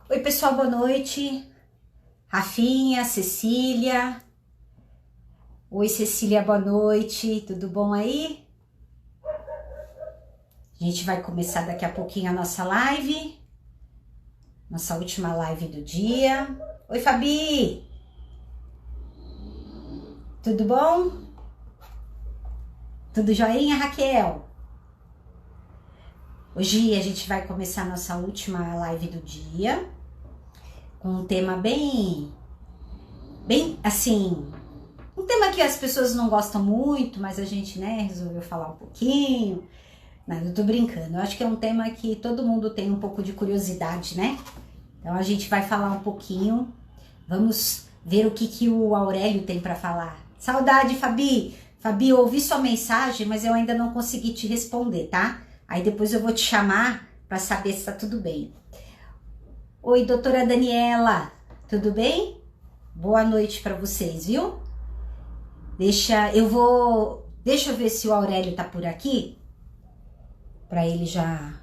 Oi, pessoal, boa noite. Rafinha, Cecília. Oi, Cecília, boa noite. Tudo bom aí? A gente vai começar daqui a pouquinho a nossa live. Nossa última live do dia. Oi, Fabi. Tudo bom? Tudo joinha, Raquel? Hoje a gente vai começar a nossa última live do dia com um tema bem assim, um tema que as pessoas não gostam muito, mas a gente, né, resolveu falar um pouquinho. Não, eu tô brincando. Eu acho que é um tema que todo mundo tem um pouco de curiosidade, né? Então a gente vai falar um pouquinho. Vamos ver o que o Aurélio tem para falar. Saudade, Fabi. Fabi, eu ouvi sua mensagem, mas eu ainda não consegui te responder, tá? Aí depois eu vou te chamar para saber se tá tudo bem. Oi, doutora Daniela. Tudo bem? Boa noite para vocês, viu? Deixa eu ver se o Aurélio tá por aqui, para ele já.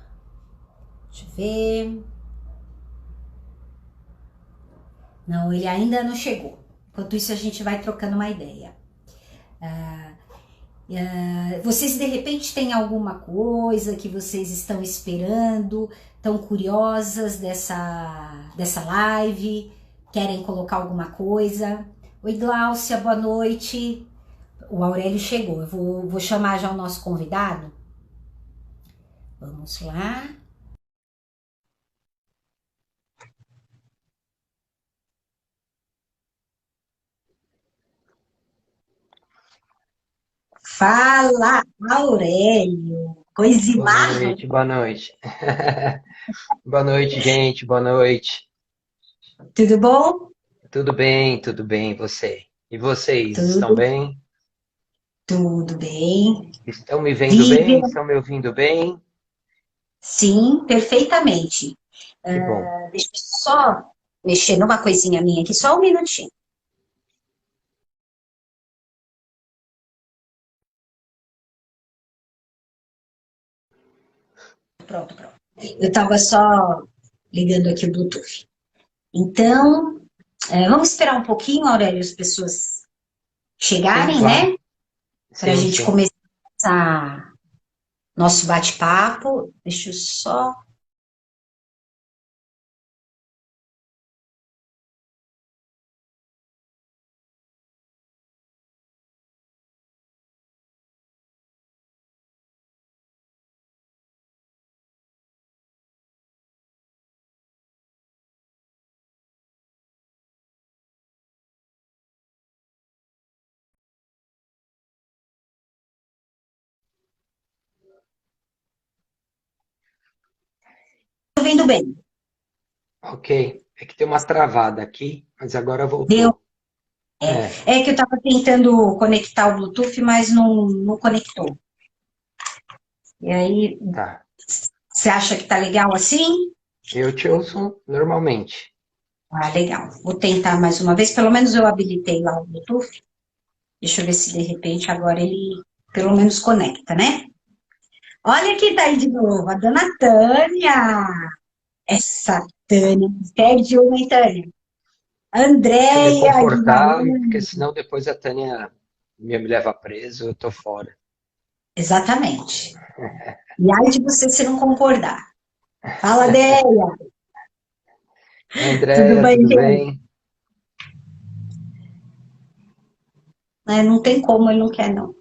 Deixa eu ver. Não, ele ainda não chegou. Enquanto isso, a gente vai trocando uma ideia. Vocês, de repente, têm alguma coisa que vocês estão esperando, estão curiosas dessa live? Querem colocar alguma coisa? Oi, Gláucia, boa noite. O Aurélio chegou. Eu vou chamar já o nosso convidado. Vamos lá. Fala, Aurélio. Boa Coisimar. noite, boa noite. Boa noite, gente, boa noite. Tudo bom? Tudo bem, você? E vocês, estão Tudo, bem? tudo bem. Estão me vendo Vive, bem? Estão me ouvindo bem? sim, perfeitamente. Que bom. Deixa eu só mexer numa coisinha minha aqui, só um minutinho. Pronto, pronto. Eu estava só ligando aqui o Bluetooth. Então, vamos esperar um pouquinho, Aurélio, as pessoas Sim, chegarem, claro. né? Para a Sim, gente sim. começar nosso bate-papo. Deixa eu só. Tô vendo bem. Ok. É que tem uma travada aqui, mas agora Deu. voltou. É, É que eu estava tentando conectar o Bluetooth, mas não conectou. E aí, tá. você acha que tá legal assim? Eu te ouço normalmente. Ah, legal. Vou tentar mais uma vez. Pelo menos eu habilitei lá o Bluetooth. Deixa eu ver se de repente agora ele pelo menos conecta, né? Olha quem tá aí de novo, a dona Tânia. Essa Tânia, pede uma, hein, Tânia? Deixa eu me Andréia comportar, porque Guimarães. senão depois a Tânia me leva preso, eu tô fora. Exatamente. E aí de você se não concordar. Fala, Déia. Oi, Tudo Andréia, bem, tudo gente? bem? Não tem como, ele não quer, não.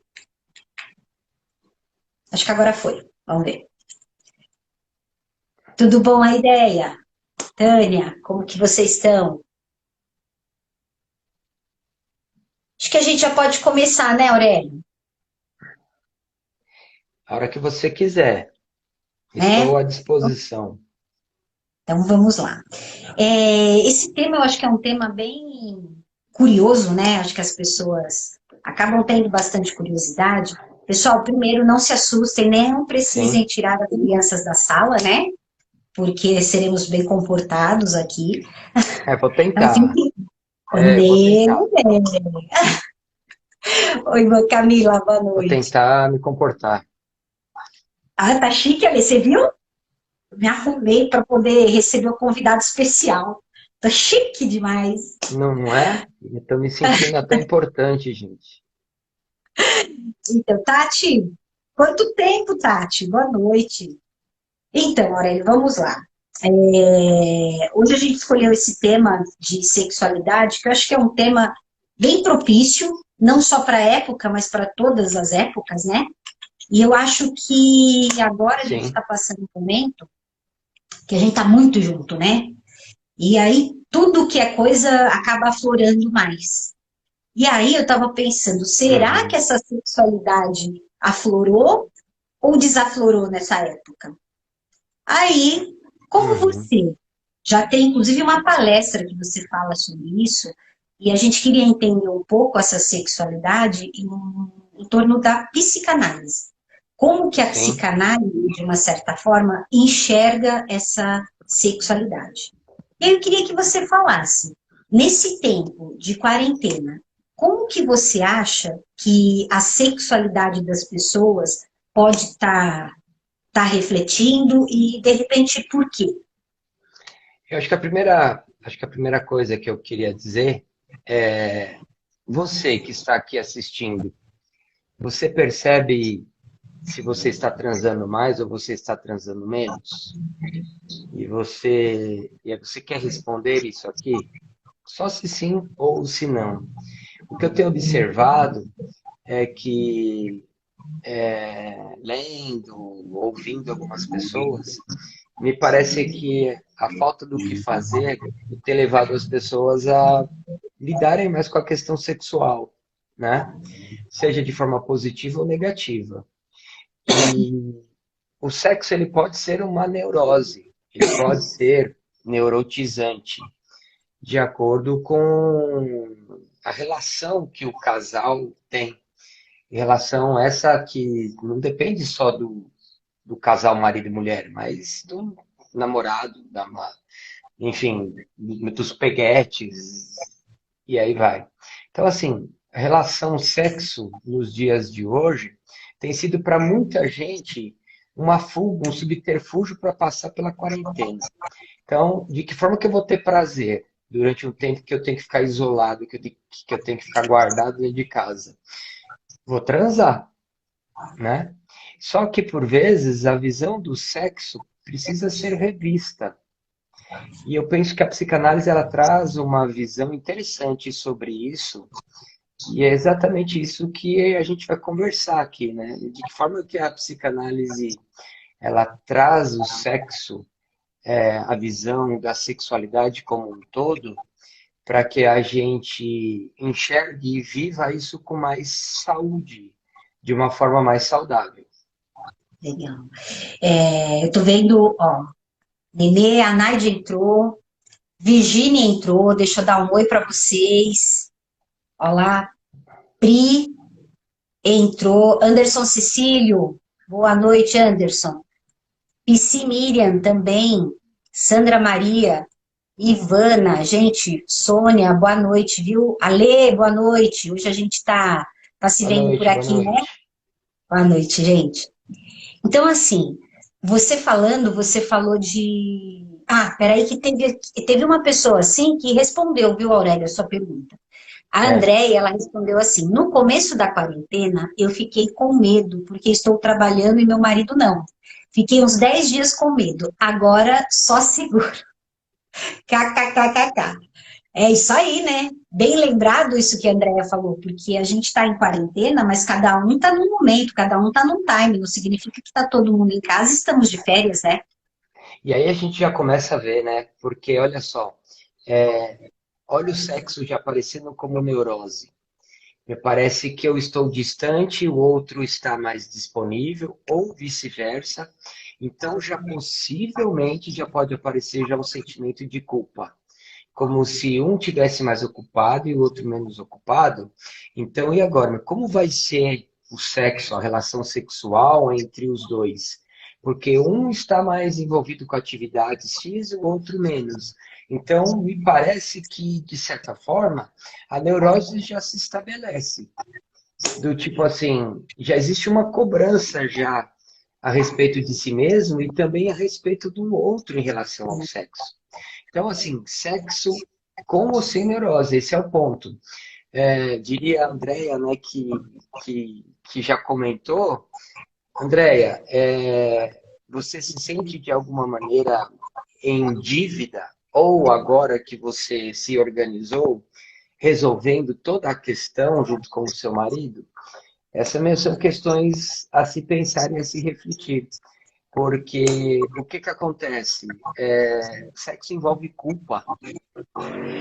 Acho que agora foi. Vamos ver. Tudo bom a ideia? Tânia, como que vocês estão? Acho que a gente já pode começar, né, Aurélio? A hora que você quiser. Estou Né? à disposição. Então vamos lá. Esse tema eu acho que é um tema bem curioso, né? Acho que as pessoas acabam tendo bastante curiosidade. Pessoal, primeiro, não se assustem, né? Não precisem Sim. tirar as crianças da sala, né? Porque seremos bem comportados aqui. É, vou Então, tentar. fiquem É, vou tentar. nele. Oi, Camila, boa Vou noite. tentar me comportar. Ah, tá chique ali, você viu? Me arrumei para poder receber um convidado especial. Tô chique demais. Não é? Eu tô me sentindo até importante, gente. Então, Tati, quanto tempo, Tati? Boa noite. Então, Aurélio, vamos lá. Hoje a gente escolheu esse tema de sexualidade, que eu acho que é um tema bem propício, não só para a época, mas para todas as épocas, né? E eu acho que agora a gente Sim. está passando um momento que a gente está muito junto, né? E aí tudo que é coisa acaba aflorando mais. E aí eu estava pensando, será que Uhum. essa sexualidade aflorou ou desaflorou nessa época? Aí, como Uhum. você já tem inclusive uma palestra que você fala sobre isso, e a gente queria entender um pouco essa sexualidade em torno da psicanálise. Como que a Sim. psicanálise, de uma certa forma, enxerga essa sexualidade? Eu queria que você falasse, nesse tempo de quarentena, como que você acha que a sexualidade das pessoas pode estar refletindo e, de repente, por quê? Eu acho que a primeira coisa que eu queria dizer é você que está aqui assistindo, você percebe se você está transando mais ou você está transando menos? E você quer responder isso aqui? Só se sim ou se não. O que eu tenho observado é que, lendo, ouvindo algumas pessoas, me parece que a falta do que fazer tem levado as pessoas a lidarem mais com a questão sexual, né? Seja de forma positiva ou negativa. E o sexo ele pode ser uma neurose, ele pode ser neurotizante, de acordo com a relação que o casal tem. Relação essa que não depende só do casal marido e mulher, mas do namorado, enfim, dos peguetes, e aí vai. Então, assim, a relação sexo nos dias de hoje tem sido para muita gente uma fuga, um subterfúgio para passar pela quarentena. Então, de que forma que eu vou ter prazer durante um tempo que eu tenho que ficar isolado, que eu tenho que ficar guardado dentro de casa? Vou transar, né? Só que, por vezes, a visão do sexo precisa ser revista. E eu penso que a psicanálise ela traz uma visão interessante sobre isso, e é exatamente isso que a gente vai conversar aqui, né? De que forma que a psicanálise ela traz o sexo, a visão da sexualidade como um todo, para que a gente enxergue e viva isso com mais saúde, de uma forma mais saudável. Legal. Eu tô vendo, ó, Nenê, a Naide entrou, Virginia entrou, deixa eu dar um oi para vocês. Olá, Pri entrou, Anderson Cecílio, boa noite, Anderson. Pisci Miriam também, Sandra Maria, Ivana, gente, Sônia, boa noite, viu? Ale, boa noite. Hoje a gente tá se Boa vendo por noite, boa aqui, né? noite. Boa noite, gente. Então, assim, você falando, você falou de. Ah, peraí, que teve uma pessoa assim que respondeu, viu, Aurélia, a sua pergunta. A É. Andréia, ela respondeu assim: no começo da quarentena, eu fiquei com medo, porque estou trabalhando e meu marido não. Fiquei uns 10 dias com medo. Agora só seguro. KKKKK. É isso aí, né? Bem lembrado isso que a Andrea falou, porque a gente está em quarentena, mas cada um está num momento, cada um está num time. Não significa que está todo mundo em casa e estamos de férias, né? E aí a gente já começa a ver, né? Porque olha só, olha o sexo já aparecendo como neurose. Me parece que eu estou distante, o outro está mais disponível, ou vice-versa. Então já possivelmente já pode aparecer já um sentimento de culpa, como se um tivesse mais ocupado e o outro menos ocupado. Então, e agora? Mas como vai ser o sexo, a relação sexual entre os dois? Porque um está mais envolvido com atividades X e o outro menos. Então, me parece que, de certa forma, a neurose já se estabelece. Do tipo assim, já existe uma cobrança já a respeito de si mesmo e também a respeito do outro em relação ao sexo. Então, assim, sexo com ou sem neurose, esse é o ponto. Diria a Andrea, né, que já comentou, Andrea, você se sente de alguma maneira em dívida, ou agora que você se organizou, resolvendo toda a questão junto com o seu marido? Essas mesmo são questões a se pensar e a se refletir. Porque o que que acontece? Sexo envolve culpa.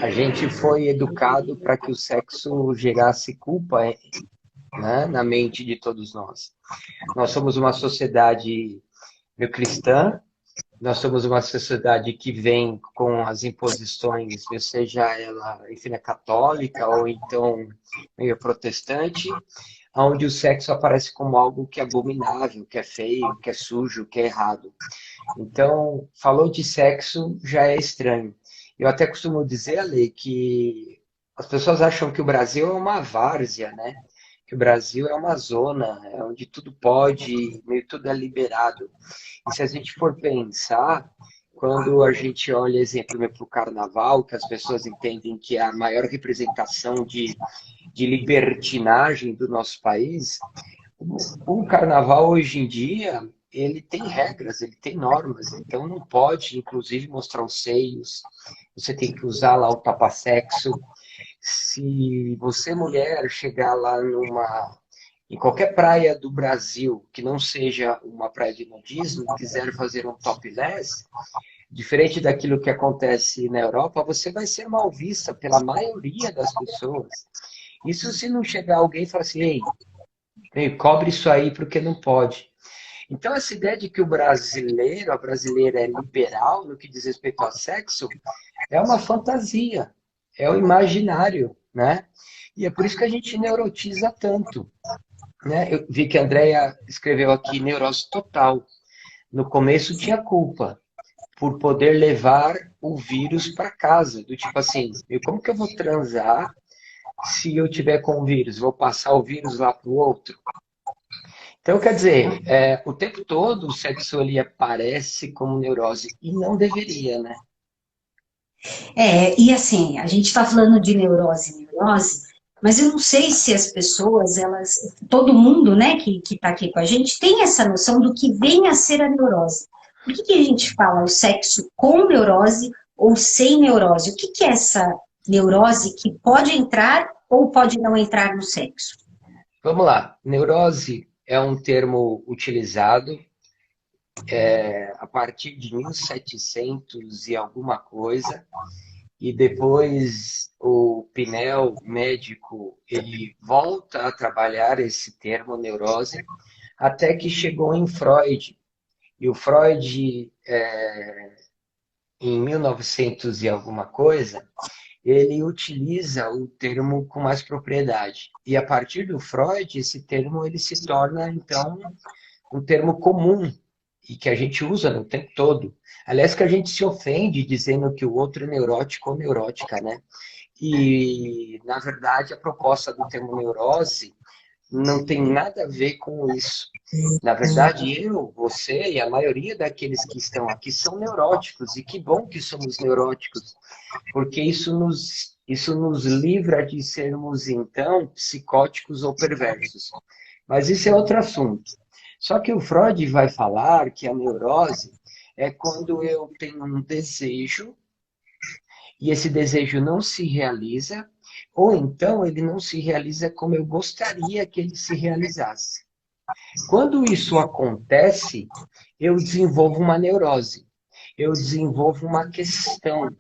A gente foi educado para que o sexo gerasse culpa, né, na mente de todos nós. Nós somos uma sociedade meio cristã, nós somos uma sociedade que vem com as imposições, seja ela, enfim, católica ou então meio protestante, onde o sexo aparece como algo que é abominável, que é feio, que é sujo, que é errado. Então, falou de sexo, já é estranho. Eu até costumo dizer, Ale, que as pessoas acham que o Brasil é uma várzea, né? Que o Brasil é uma zona, onde tudo pode, meio tudo é liberado. E se a gente for pensar, quando a gente olha, exemplo, para o carnaval, que as pessoas entendem que é a maior representação de libertinagem do nosso país, o carnaval hoje em dia, ele tem regras, ele tem normas, então não pode, inclusive, mostrar os seios, você tem que usar lá o tapa-sexo. Se você, mulher, chegar lá em qualquer praia do Brasil, que não seja uma praia de nudismo, quiser fazer um topless, diferente daquilo que acontece na Europa, você vai ser mal vista pela maioria das pessoas. Isso se não chegar alguém e falar assim, ei, cobre isso aí porque não pode. Então, essa ideia de que o brasileiro, a brasileira é liberal no que diz respeito ao sexo, é uma fantasia, é o imaginário, né? E é por isso que a gente neurotiza tanto, né? Eu vi que a Andrea escreveu aqui neurose total. No começo tinha culpa por poder levar o vírus para casa, do tipo assim, como que eu vou transar se eu tiver com o vírus? Vou passar o vírus lá para o outro? Então, quer dizer, o tempo todo o sexo ali aparece como neurose e não deveria, né? E assim, a gente está falando de neurose, mas eu não sei se as pessoas, elas, todo mundo, né, que está aqui com a gente, tem essa noção do que vem a ser a neurose. Por que a gente fala o sexo com neurose ou sem neurose? O que é essa neurose que pode entrar ou pode não entrar no sexo? Vamos lá. Neurose é um termo utilizado a partir de 1700 e alguma coisa, e depois o Pinel, médico, ele volta a trabalhar esse termo neurose, até que chegou em Freud. E o Freud, em 1900 e alguma coisa, ele utiliza o termo com mais propriedade. E a partir do Freud, esse termo ele se torna, então, um termo comum e que a gente usa no tempo todo. Aliás, que a gente se ofende dizendo que o outro é neurótico ou neurótica, né? E, na verdade, a proposta do termo neurose não tem nada a ver com isso. Na verdade, eu, você e a maioria daqueles que estão aqui são neuróticos, e que bom que somos neuróticos, porque isso nos livra de sermos, então, psicóticos ou perversos. Mas isso é outro assunto. Só que o Freud vai falar que a neurose é quando eu tenho um desejo e esse desejo não se realiza, ou então ele não se realiza como eu gostaria que ele se realizasse. Quando isso acontece, eu desenvolvo uma neurose, eu desenvolvo uma questão,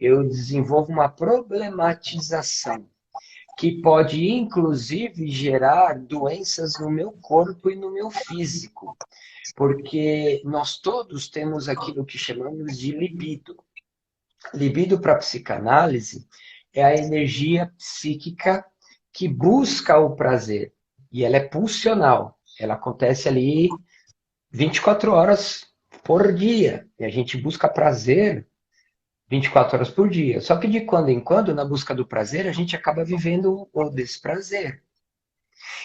eu desenvolvo uma problematização, que pode inclusive gerar doenças no meu corpo e no meu físico, porque nós todos temos aquilo que chamamos de libido. Libido para a psicanálise é a energia psíquica que busca o prazer. E ela é pulsional. Ela acontece ali 24 horas por dia. E a gente busca prazer 24 horas por dia. Só que de quando em quando, na busca do prazer, a gente acaba vivendo o desprazer.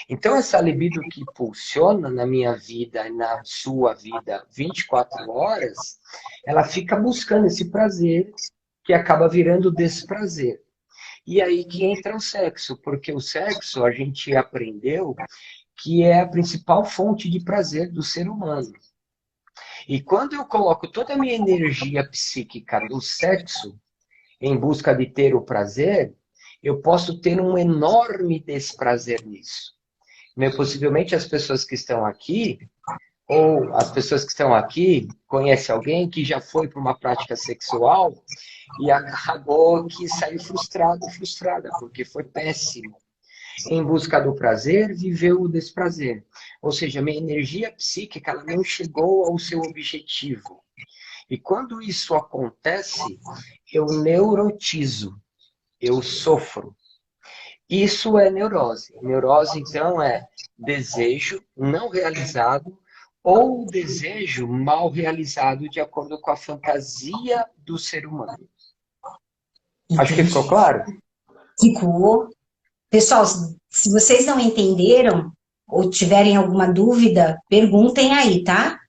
Então, essa libido que pulsiona na minha vida e na sua vida 24 horas, ela fica buscando esse prazer que acaba virando desprazer. E aí que entra o sexo, porque o sexo a gente aprendeu que é a principal fonte de prazer do ser humano. E quando eu coloco toda a minha energia psíquica do sexo em busca de ter o prazer, eu posso ter um enorme desprazer nisso. Possivelmente as pessoas que estão aqui, ou as pessoas que estão aqui, conhecem alguém que já foi para uma prática sexual e acabou que saiu frustrado, frustrada, porque foi péssimo. Em busca do prazer, viveu o desprazer. Ou seja, minha energia psíquica ela não chegou ao seu objetivo. E quando isso acontece, eu neurotizo, eu sofro. Isso é neurose. Neurose, então, é desejo não realizado ou desejo mal realizado de acordo com a fantasia do ser humano. Acho que ficou Entendi. claro? Ficou. Pessoal, se vocês não entenderam ou tiverem alguma dúvida, perguntem aí, tá?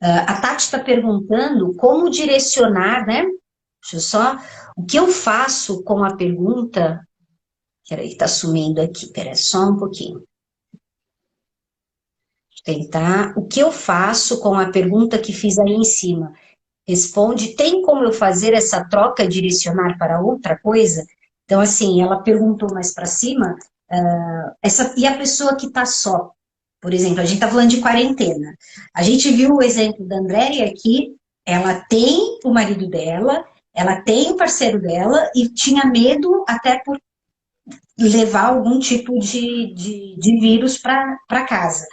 A Tati está perguntando como direcionar, né? Deixa eu só. O que eu faço com a pergunta. Peraí, está sumindo aqui. Peraí, só um pouquinho. Tentar. O que eu faço com a pergunta que fiz aí em cima? Responde, tem como eu fazer essa troca direcionar para outra coisa? Então, assim, ela perguntou mais para cima, e a pessoa que está só? Por exemplo, a gente está falando de quarentena. A gente viu o exemplo da Andréia aqui, ela tem o marido dela, ela tem o parceiro dela e tinha medo até por levar algum tipo de vírus para casa.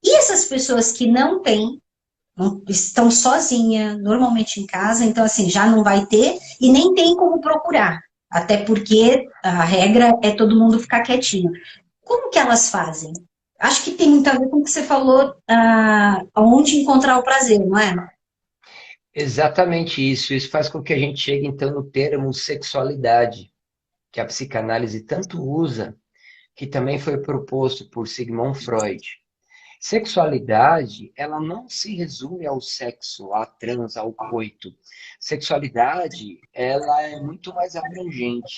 E essas pessoas que não têm, não, estão sozinha, normalmente em casa, então assim, já não vai ter e nem tem como procurar, até porque a regra é todo mundo ficar quietinho. Como que elas fazem? Acho que tem muito a ver com o que você falou, onde encontrar o prazer, não é? Exatamente isso. Isso faz com que a gente chegue, então, no termo sexualidade, que a psicanálise tanto usa, que também foi proposto por Sigmund Freud. Sexualidade, ela não se resume ao sexo, à trans, ao coito. Sexualidade, ela é muito mais abrangente.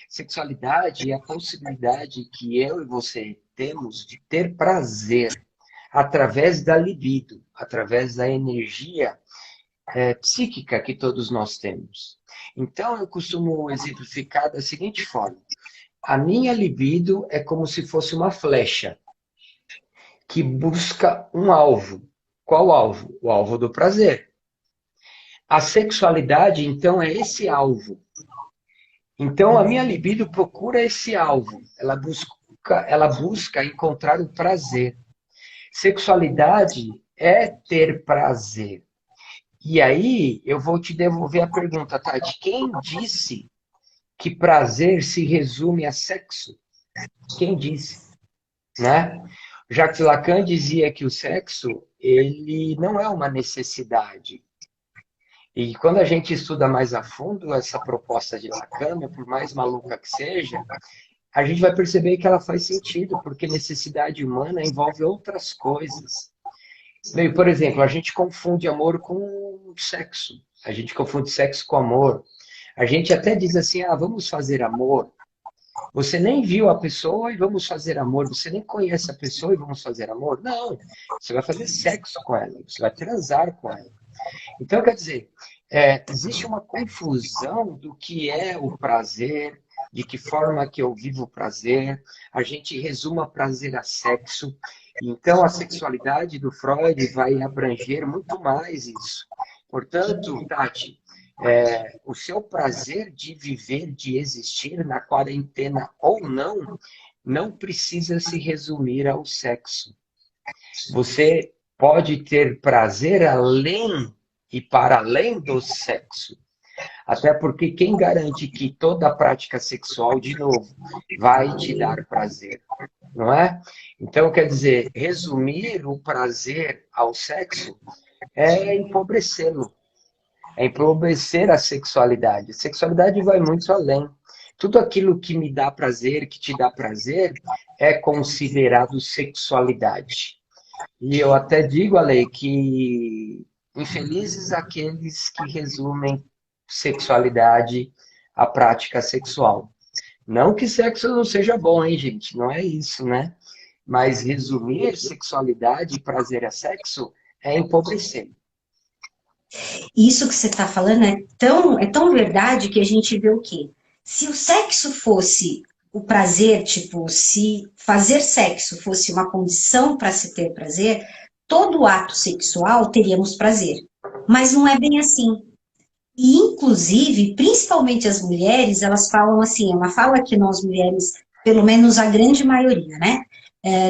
Sexualidade é a possibilidade que eu e você temos de ter prazer através da libido, através da energia psíquica que todos nós temos. Então, eu costumo exemplificar da seguinte forma. A minha libido é como se fosse uma flecha que busca um alvo. Qual alvo? O alvo do prazer. A sexualidade, então, é esse alvo. Então, a minha libido procura esse alvo. Ela busca encontrar o prazer. Sexualidade é ter prazer. E aí, eu vou te devolver a pergunta, Tati. Quem disse que prazer se resume a sexo? Quem disse? Né? Jacques Lacan dizia que o sexo, ele não é uma necessidade. E quando a gente estuda mais a fundo essa proposta de Lacan, por mais maluca que seja, a gente vai perceber que ela faz sentido, porque necessidade humana envolve outras coisas. Bem, por exemplo, a gente confunde amor com sexo. A gente confunde sexo com amor. A gente até diz assim, vamos fazer amor. Você nem viu a pessoa e vamos fazer amor. Você nem conhece a pessoa e vamos fazer amor. Não, você vai fazer sexo com ela. Você vai transar com ela. Então, quer dizer, existe uma confusão do que é o prazer, de que forma que eu vivo o prazer. A gente resuma prazer a sexo. Então, a sexualidade do Freud vai abranger muito mais isso. Portanto, Tati, o seu prazer de viver, de existir na quarentena ou não, não precisa se resumir ao sexo. Você pode ter prazer além e para além do sexo. Até porque quem garante que toda prática sexual, de novo, vai te dar prazer, não é? Então, quer dizer, resumir o prazer ao sexo é empobrecê-lo. É empobrecer a sexualidade. A sexualidade vai muito além. Tudo aquilo que me dá prazer, que te dá prazer, é considerado sexualidade. E eu até digo, Ale, que infelizes aqueles que resumem sexualidade à prática sexual. Não que sexo não seja bom, hein, gente? Não é isso, né? Mas resumir sexualidade e prazer a sexo é empobrecer. Isso que você está falando é tão verdade que a gente vê o quê? Se o sexo fosse o prazer, tipo, se fazer sexo fosse uma condição para se ter prazer, todo ato sexual teríamos prazer. Mas não é bem assim. E, inclusive, principalmente as mulheres, elas falam assim, é uma fala que nós mulheres, pelo menos a grande maioria, né?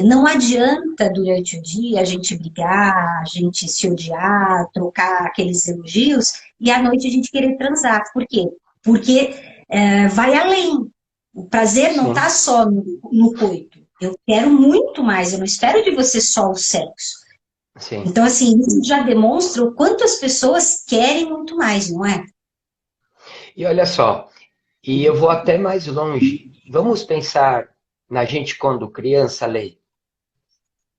Não adianta durante o dia a gente brigar, a gente se odiar, trocar aqueles elogios e à noite a gente querer transar. Por quê? Porque vai além. O prazer não está Sim, só no coito. Eu quero muito mais, eu não espero de você só o sexo. sim. Então, assim, isso já demonstra o quanto as pessoas querem muito mais, não é? E olha só, e eu vou até mais longe. Vamos pensar na gente quando criança, Lei.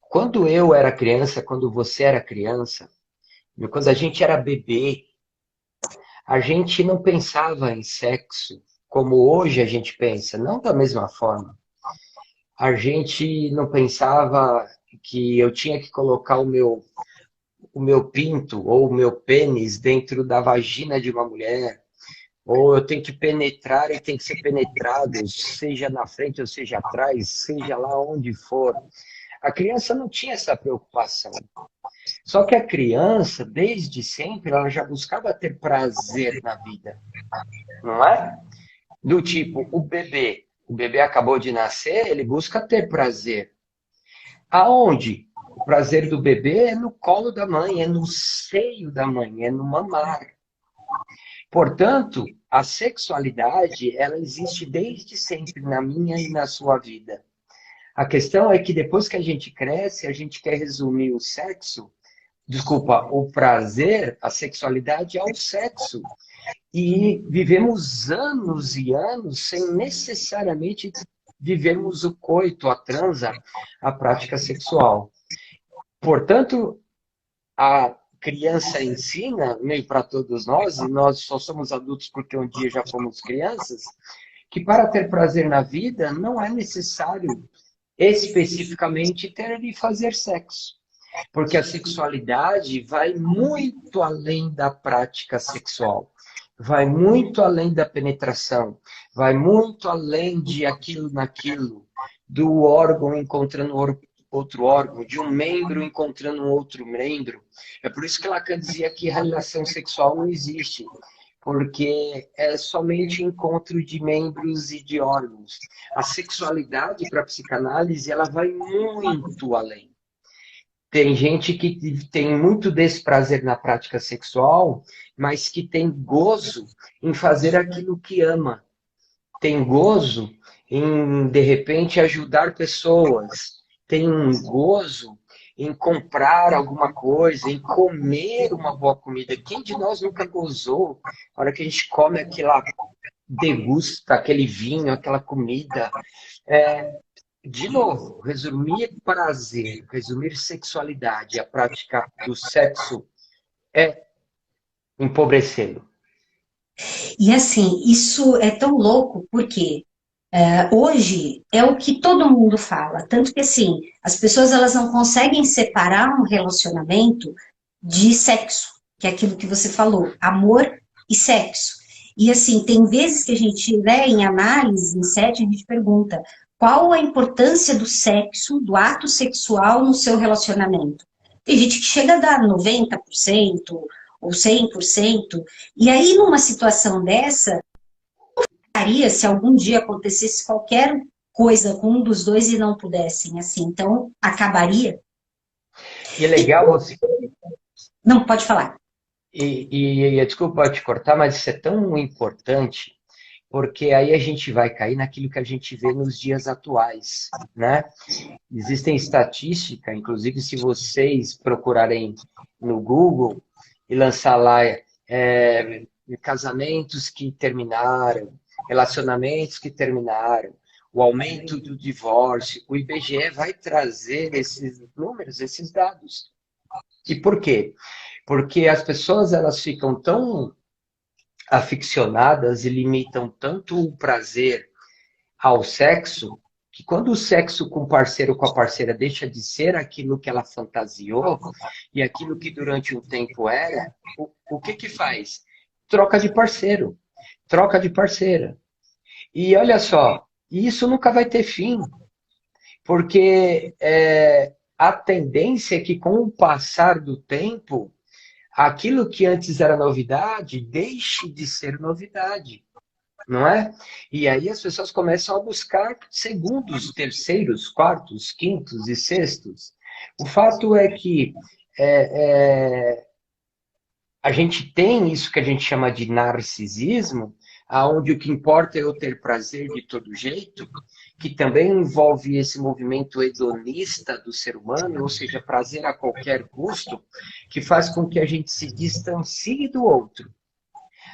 Quando eu era criança, quando você era criança, quando a gente era bebê, a gente não pensava em sexo como hoje a gente pensa, não da mesma forma. A gente não pensava que eu tinha que colocar o meu pinto ou o meu pênis dentro da vagina de uma mulher, ou eu tenho que penetrar e tem que ser penetrado, seja na frente ou seja atrás, seja lá onde for. A criança não tinha essa preocupação. Só que a criança, desde sempre, ela já buscava ter prazer na vida, não é? Do tipo, o bebê acabou de nascer, ele busca ter prazer. Aonde? O prazer do bebê é no colo da mãe, é no seio da mãe, é no mamar. Portanto, a sexualidade, ela existe desde sempre na minha e na sua vida. A questão é que depois que a gente cresce, a gente quer resumir o sexo, desculpa, o prazer, a sexualidade ao sexo. E vivemos anos e anos sem necessariamente vivermos o coito, a transa, a prática sexual. Portanto, a criança ensina, meio para todos nós, e nós só somos adultos porque um dia já fomos crianças, que para ter prazer na vida não é necessário especificamente ter e fazer sexo. Porque a sexualidade vai muito além da prática sexual, vai muito além da penetração, vai muito além de aquilo naquilo, do órgão encontrando outro órgão, de um membro encontrando um outro membro. É por isso que Lacan dizia que a relação sexual não existe, porque é somente encontro de membros e de órgãos. A sexualidade para a psicanálise ela vai muito além. Tem gente que tem muito desprazer na prática sexual, mas que tem gozo em fazer aquilo que ama. Tem gozo em, de repente, ajudar pessoas. Tem um gozo em comprar alguma coisa, em comer uma boa comida. Quem de nós nunca gozou? Na hora que a gente come aquela, degusta aquele vinho, aquela comida. De novo, resumir prazer, resumir sexualidade, a prática do sexo é empobrecê-lo. E assim, isso é tão louco porque hoje é o que todo mundo fala, tanto que assim, as pessoas elas não conseguem separar um relacionamento de sexo, que é aquilo que você falou, amor e sexo. E assim, tem vezes que a gente, né, em análise, em sete, a gente pergunta qual a importância do sexo, do ato sexual no seu relacionamento. Tem gente que chega a dar 90% ou 100%, e aí numa situação dessa, se algum dia acontecesse qualquer coisa com um dos dois e não pudessem, assim, então acabaria. E é E legal você. não pode falar. Desculpa te cortar, mas isso é tão importante, porque aí a gente vai cair naquilo que a gente vê nos dias atuais, né? Existem estatísticas, inclusive se vocês procurarem no Google e lançar lá casamentos que terminaram, relacionamentos que terminaram, o aumento do divórcio. O IBGE vai trazer esses números, esses dados. E por quê? Porque as pessoas elas ficam tão aficionadas e limitam tanto o prazer ao sexo, que quando o sexo com o parceiro ou com a parceira deixa de ser aquilo que ela fantasiou e aquilo que durante um tempo era, o que que faz? Troca de parceiro, troca de parceira. E olha só, isso nunca vai ter fim, porque a tendência é que com o passar do tempo, aquilo que antes era novidade deixe de ser novidade. Não é? E aí as pessoas começam a buscar segundos, terceiros, quartos, quintos e sextos. O fato é que a gente tem isso que a gente chama de narcisismo, aonde o que importa é eu ter prazer de todo jeito, que também envolve esse movimento hedonista do ser humano, ou seja, prazer a qualquer custo, que faz com que a gente se distancie do outro.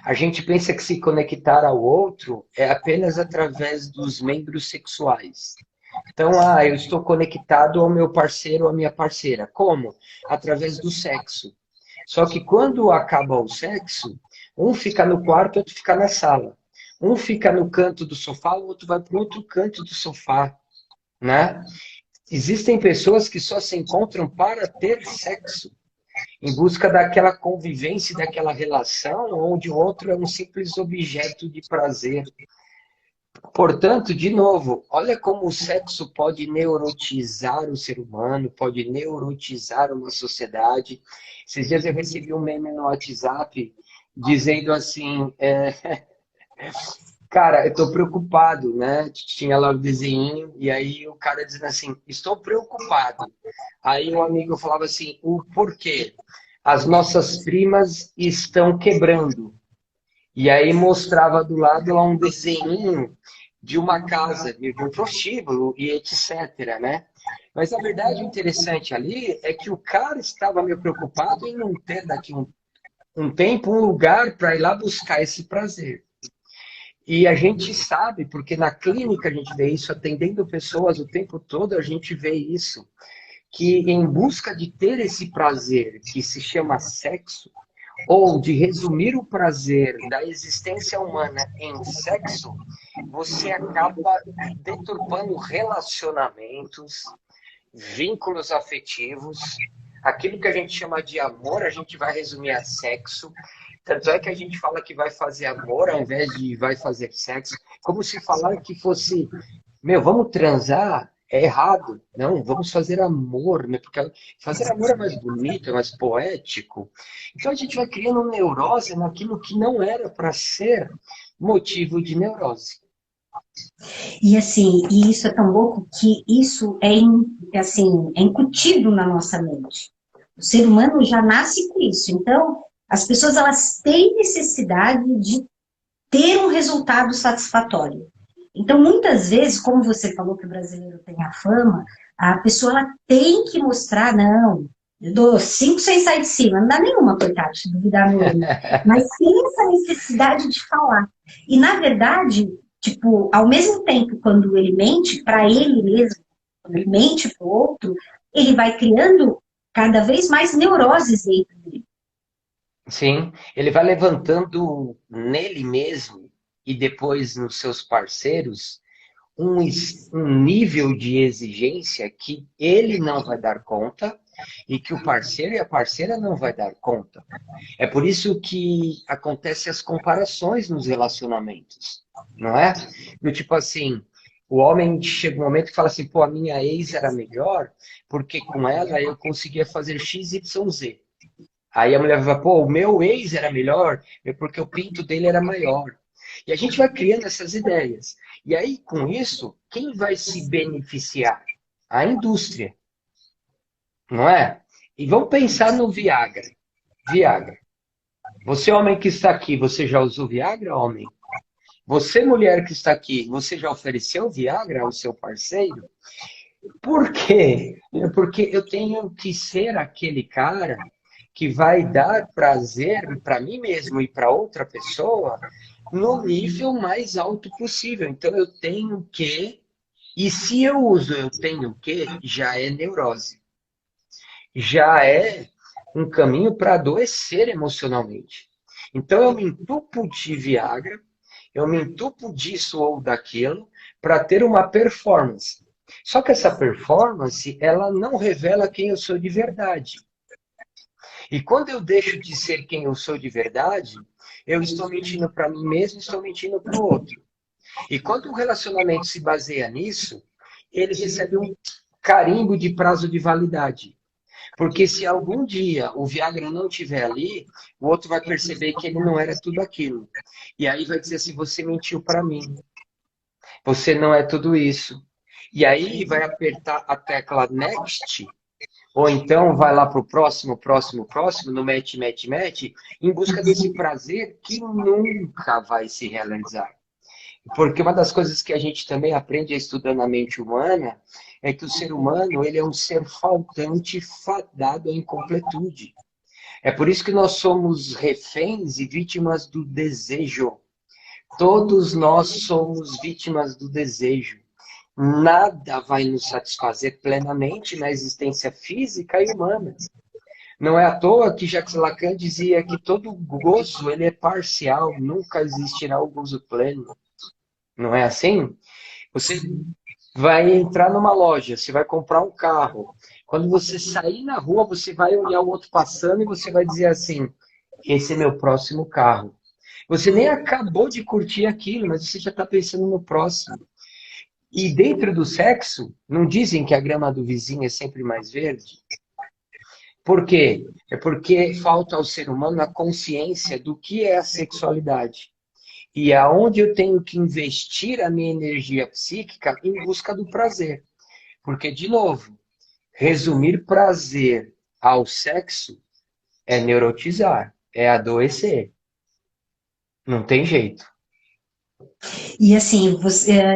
A gente pensa que se conectar ao outro é apenas através dos membros sexuais. Então, eu estou conectado ao meu parceiro ou à minha parceira. Como? Através do sexo. Só que quando acaba o sexo, um fica no quarto, outro fica na sala. Um fica no canto do sofá, o outro vai para o outro canto do sofá, né? Existem pessoas que só se encontram para ter sexo, em busca daquela convivência, daquela relação, onde o outro é um simples objeto de prazer. Portanto, de novo, olha como o sexo pode neurotizar o ser humano, pode neurotizar uma sociedade. Esses dias eu recebi um meme no WhatsApp dizendo assim, cara, eu estou preocupado, né? Tinha lá o desenho, e aí o cara dizendo assim, estou preocupado. Aí o amigo falava assim, o porquê? As nossas primas estão quebrando. E aí mostrava do lado lá um desenho de uma casa, de um prostíbulo e etc, né? Mas a verdade interessante ali é que o cara estava meio preocupado em não ter daqui um tempo, um lugar para ir lá buscar esse prazer. E a gente sabe, porque na clínica a gente vê isso, atendendo pessoas o tempo todo, a gente vê isso, que em busca de ter esse prazer que se chama sexo, ou de resumir o prazer da existência humana em sexo, você acaba deturpando relacionamentos, vínculos afetivos, aquilo que a gente chama de amor, a gente vai resumir a sexo. Tanto é que a gente fala que vai fazer amor ao invés de vai fazer sexo, como se falar que fosse, vamos transar, é errado. Não, vamos fazer amor, né? Porque fazer amor é mais bonito, é mais poético. Então a gente vai criando neurose naquilo que não era para ser motivo de neurose. E assim, e isso é tão louco que isso assim, é incutido na nossa mente. O ser humano já nasce com isso. Então, as pessoas elas têm necessidade de ter um resultado satisfatório. Então, muitas vezes, como você falou que o brasileiro tem a fama, a pessoa ela tem que mostrar, não, eu dou 5 sem sair de cima, não dá nenhuma, coitada, se duvidar mesmo. Mas tem essa necessidade de falar. E, na verdade, tipo, ao mesmo tempo, quando ele mente para ele mesmo, quando ele mente para o outro, ele vai criando cada vez mais neuroses dentro dele. Sim, ele vai levantando nele mesmo e depois nos seus parceiros um nível de exigência que ele não vai dar conta e que o parceiro e a parceira não vai dar conta. É por isso que acontecem as comparações nos relacionamentos, não é? Do tipo assim, o homem chega um momento que fala assim, pô, a minha ex era melhor porque com ela eu conseguia fazer X, Y, Z. Aí a mulher vai, pô, o meu ex era melhor porque o pinto dele era maior. E a gente vai criando essas ideias. E aí, com isso, quem vai se beneficiar? A indústria. Não é? E vamos pensar no Viagra. Viagra. Você, homem que está aqui, você já usou Viagra, homem? Você, mulher que está aqui, você já ofereceu Viagra ao seu parceiro? Por quê? Porque eu tenho que ser aquele cara que vai dar prazer para mim mesmo e para outra pessoa no nível mais alto possível. Então eu tenho que, e se eu uso eu tenho que, já é neurose. Já é um caminho para adoecer emocionalmente. Então eu me entupo de Viagra, eu me entupo disso ou daquilo para ter uma performance. Só que essa performance, ela não revela quem eu sou de verdade. E quando eu deixo de ser quem eu sou de verdade, eu estou mentindo para mim mesmo, estou mentindo para o outro. E quando o relacionamento se baseia nisso, ele recebe um carimbo de prazo de validade. Porque se algum dia o Viagra não estiver ali, o outro vai perceber que ele não era tudo aquilo. E aí vai dizer assim, você mentiu para mim. Você não é tudo isso. E aí vai apertar a tecla next, ou então vai lá para o próximo, próximo, próximo, no match, match, match, em busca desse prazer que nunca vai se realizar. Porque uma das coisas que a gente também aprende estudando a mente humana é que o ser humano ele é um ser faltante, fadado à incompletude. É por isso que nós somos reféns e vítimas do desejo. Todos nós somos vítimas do desejo. Nada vai nos satisfazer plenamente na existência física e humana. Não é à toa que Jacques Lacan dizia que todo gozo ele é parcial, nunca existirá o gozo pleno. Não é assim? Você vai entrar numa loja, você vai comprar um carro. Quando você sair na rua, você vai olhar o outro passando e você vai dizer assim: esse é meu próximo carro. Você nem acabou de curtir aquilo, mas você já está pensando no próximo. E dentro do sexo, não dizem que a grama do vizinho é sempre mais verde? Por quê? É porque falta ao ser humano a consciência do que é a sexualidade. E aonde eu tenho que investir a minha energia psíquica em busca do prazer. Porque, de novo, resumir prazer ao sexo é neurotizar, é adoecer. Não tem jeito. E assim,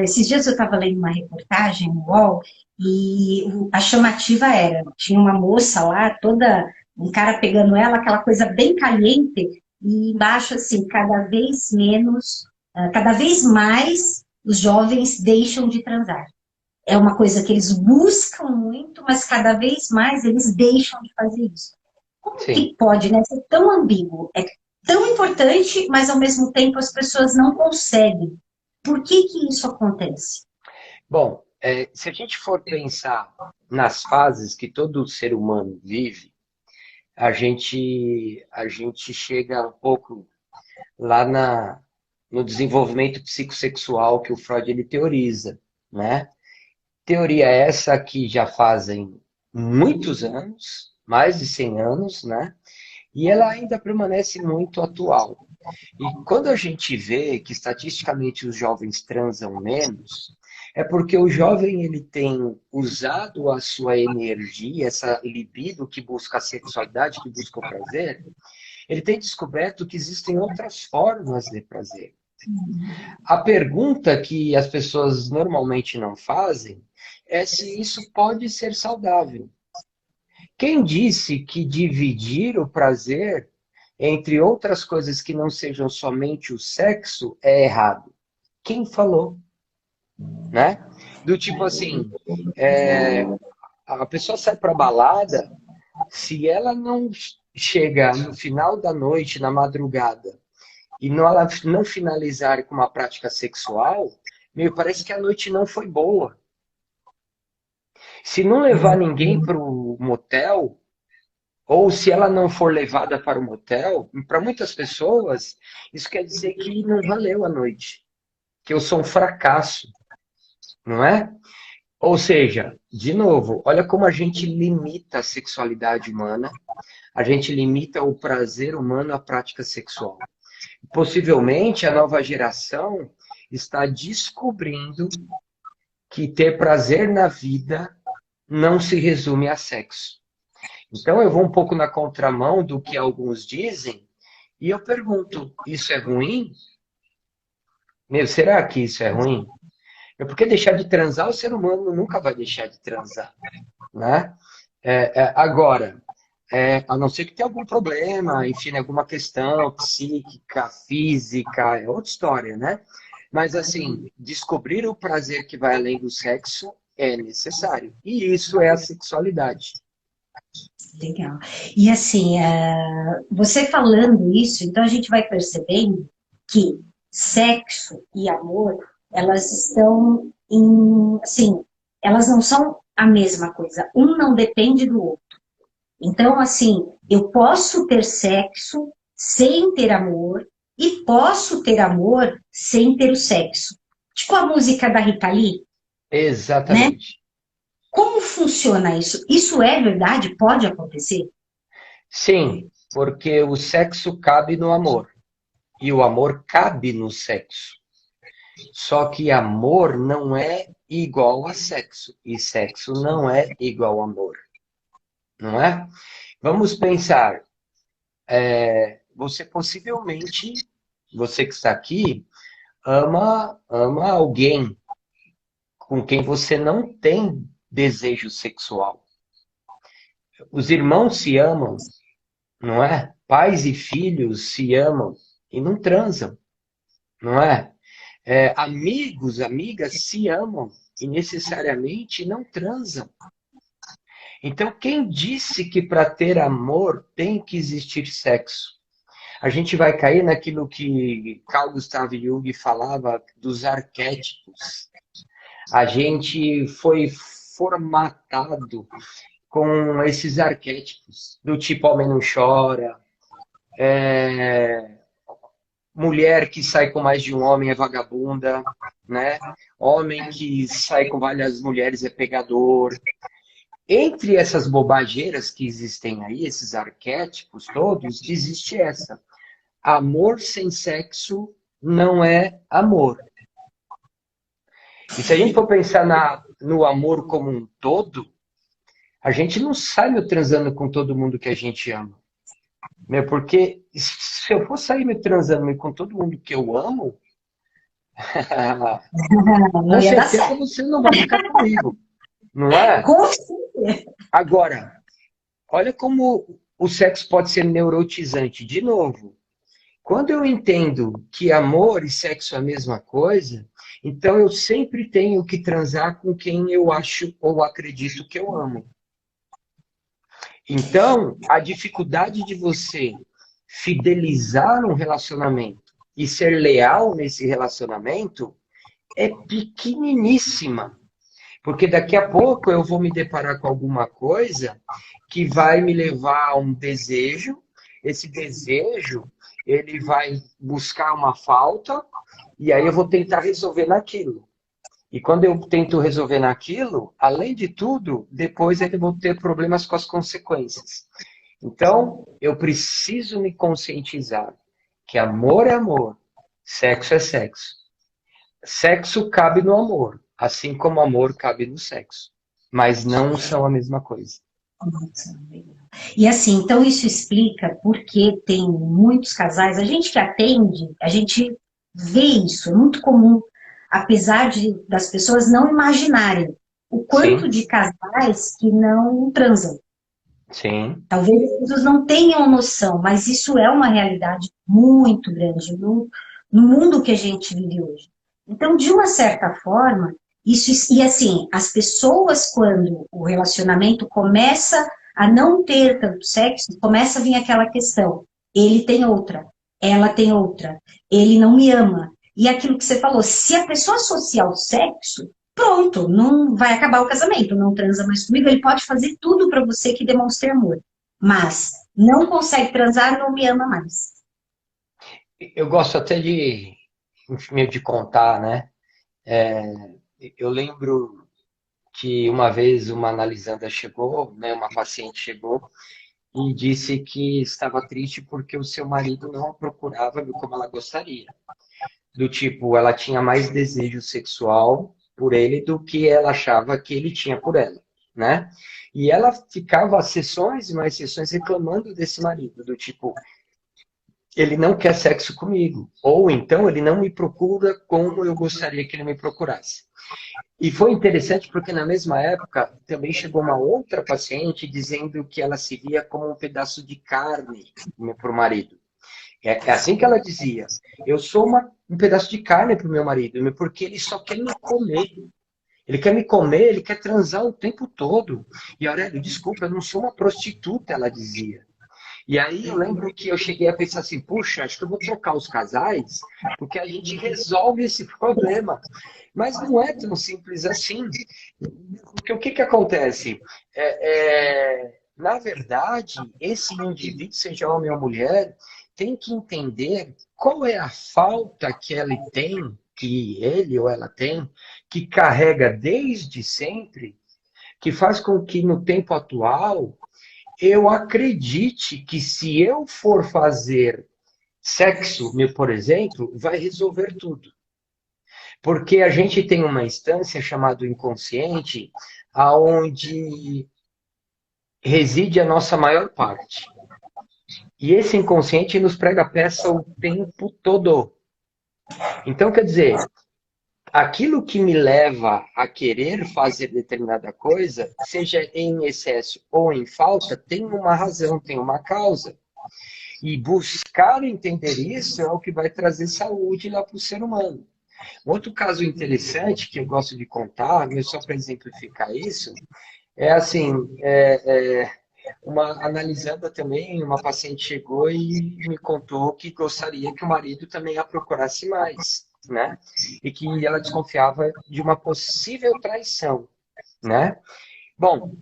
esses dias eu estava lendo uma reportagem no UOL e a chamativa era, tinha uma moça lá, toda, um cara pegando ela, aquela coisa bem caliente, e embaixo assim, cada vez menos, cada vez mais os jovens deixam de transar. É uma coisa que eles buscam muito, mas cada vez mais eles deixam de fazer isso. Como Sim. que pode, né, ser tão ambíguo? É tão importante, mas ao mesmo tempo as pessoas não conseguem. Por que que isso acontece? Bom, se a gente for pensar nas fases que todo ser humano vive, a gente chega um pouco lá no desenvolvimento psicossexual que o Freud ele teoriza, né? Teoria essa que já fazem muitos anos, mais de 100 anos, né? E ela ainda permanece muito atual. E quando a gente vê que estatisticamente os jovens transam menos, é porque o jovem ele tem usado a sua energia, essa libido que busca a sexualidade, que busca o prazer, ele tem descoberto que existem outras formas de prazer. A pergunta que as pessoas normalmente não fazem é se isso pode ser saudável. Quem disse que dividir o prazer entre outras coisas que não sejam somente o sexo é errado? Quem falou, né? Do tipo assim, a pessoa sai para balada, se ela não chega no final da noite, na madrugada, e ela não finalizar com uma prática sexual, meio parece que a noite não foi boa. Se não levar ninguém para o motel, ou se ela não for levada para o motel, para muitas pessoas, isso quer dizer que não valeu a noite, que eu sou um fracasso, não é? Ou seja, de novo, olha como a gente limita a sexualidade humana, a gente limita o prazer humano à prática sexual. Possivelmente a nova geração está descobrindo que ter prazer na vida não se resume a sexo. Então eu vou um pouco na contramão do que alguns dizem e eu pergunto, isso é ruim? Meu, será que isso é ruim? É porque deixar de transar, o ser humano nunca vai deixar de transar, né? Agora, a não ser que tenha algum problema, enfim, alguma questão psíquica, física, é outra história, né? Mas, assim, descobrir o prazer que vai além do sexo é necessário. E isso é a sexualidade. Legal. E assim, você falando isso, então a gente vai percebendo que sexo e amor, elas estão assim, elas não são a mesma coisa. Um não depende do outro. Então, assim, eu posso ter sexo sem ter amor e posso ter amor sem ter o sexo. Tipo a música da Rita Lee, né? Exatamente. Como funciona isso? Isso é verdade? Pode acontecer? Sim, porque o sexo cabe no amor. E o amor cabe no sexo. Só que amor não é igual a sexo. E sexo não é igual a amor. Não é? Vamos pensar. Você possivelmente, você que está aqui, ama alguém com quem você não tem desejo sexual. Os irmãos se amam, não é? Pais e filhos se amam e não transam, não é? Amigos, amigas se amam e necessariamente não transam. Então, quem disse que para ter amor tem que existir sexo? A gente vai cair naquilo que Carl Gustav Jung falava dos arquétipos. A gente foi formatado com esses arquétipos, do tipo homem não chora, mulher que sai com mais de um homem é vagabunda, né? Homem que sai com várias mulheres é pegador. Entre essas bobageiras que existem aí, esses arquétipos todos, existe essa. Amor sem sexo não é amor. E se a gente for pensar no amor como um todo, a gente não sai me transando com todo mundo que a gente ama. Porque se eu for sair me transando com todo mundo que eu amo, Não com ia dar certeza certo. você não vai ficar comigo, não é? Com certeza. Agora, olha como o sexo pode ser neurotizante. De novo, quando eu entendo que amor e sexo é a mesma coisa, então eu sempre tenho que transar com quem eu acho ou acredito que eu amo. Então, a dificuldade de você fidelizar um relacionamento e ser leal nesse relacionamento é pequeniníssima. Porque daqui a pouco eu vou me deparar com alguma coisa que vai me levar a um desejo. Esse desejo, ele vai buscar uma falta e aí eu vou tentar resolver naquilo. E quando eu tento resolver naquilo, além de tudo, depois eu vou ter problemas com as consequências. Então, eu preciso me conscientizar que amor é amor, sexo é sexo. Sexo cabe no amor, assim como amor cabe no sexo. Mas não são a mesma coisa. E assim, então isso explica porque tem muitos casais, a gente que atende, a gente vê isso, é muito comum, apesar das pessoas não imaginarem o quanto Sim, de casais que não transam. sim, Talvez as pessoas não tenham noção, mas isso é uma realidade muito grande no mundo que a gente vive hoje. Então, de uma certa forma, isso, e assim, as pessoas, quando o relacionamento começa a não ter tanto sexo, começa a vir aquela questão: ele tem outra, ela tem outra, ele não me ama. E aquilo que você falou, se a pessoa associar o sexo, pronto, não vai acabar o casamento, não transa mais comigo, ele pode fazer tudo para você que demonstre amor. Mas não consegue transar, não me ama mais. eu gosto até meio de contar, né? Eu lembro que uma vez uma analisanda chegou, né, uma paciente chegou e disse que estava triste porque o seu marido não a procurava como ela gostaria. Do tipo, ela tinha mais desejo sexual por ele do que ela achava que ele tinha por ela, né? E ela ficava sessões e mais sessões reclamando desse marido, do tipo, ele não quer sexo comigo, ou então ele não me procura como eu gostaria que ele me procurasse. E foi interessante porque na mesma época também chegou uma outra paciente dizendo que ela se via como um pedaço de carne para o marido. É assim que ela dizia. Eu sou um pedaço de carne para o meu marido, porque ele só quer me comer. Ele quer me comer, ele quer transar o tempo todo. E Aurélio, desculpa, eu não sou uma prostituta, ela dizia. E aí eu lembro que eu cheguei a pensar assim, puxa, acho que eu vou trocar os casais, porque a gente resolve esse problema. Mas não é tão simples assim. Porque o que, que acontece? Na verdade, esse indivíduo, seja homem ou mulher, tem que entender qual é a falta que ele tem, que ele ou ela tem, que carrega desde sempre, que faz com que no tempo atual eu acredite que se eu for fazer sexo, por exemplo, vai resolver tudo. Porque a gente tem uma instância chamada inconsciente, aonde reside a nossa maior parte. E esse inconsciente nos prega peça o tempo todo. Então, quer dizer, aquilo que me leva a querer fazer determinada coisa, seja em excesso ou em falta, tem uma razão, tem uma causa. E buscar entender isso é o que vai trazer saúde lá para o ser humano. Outro caso interessante que eu gosto de contar, só para exemplificar isso, é assim, uma analisanda também, uma paciente chegou e me contou que gostaria que o marido também a procurasse mais, né? E que ela desconfiava de uma possível traição, né? Bom,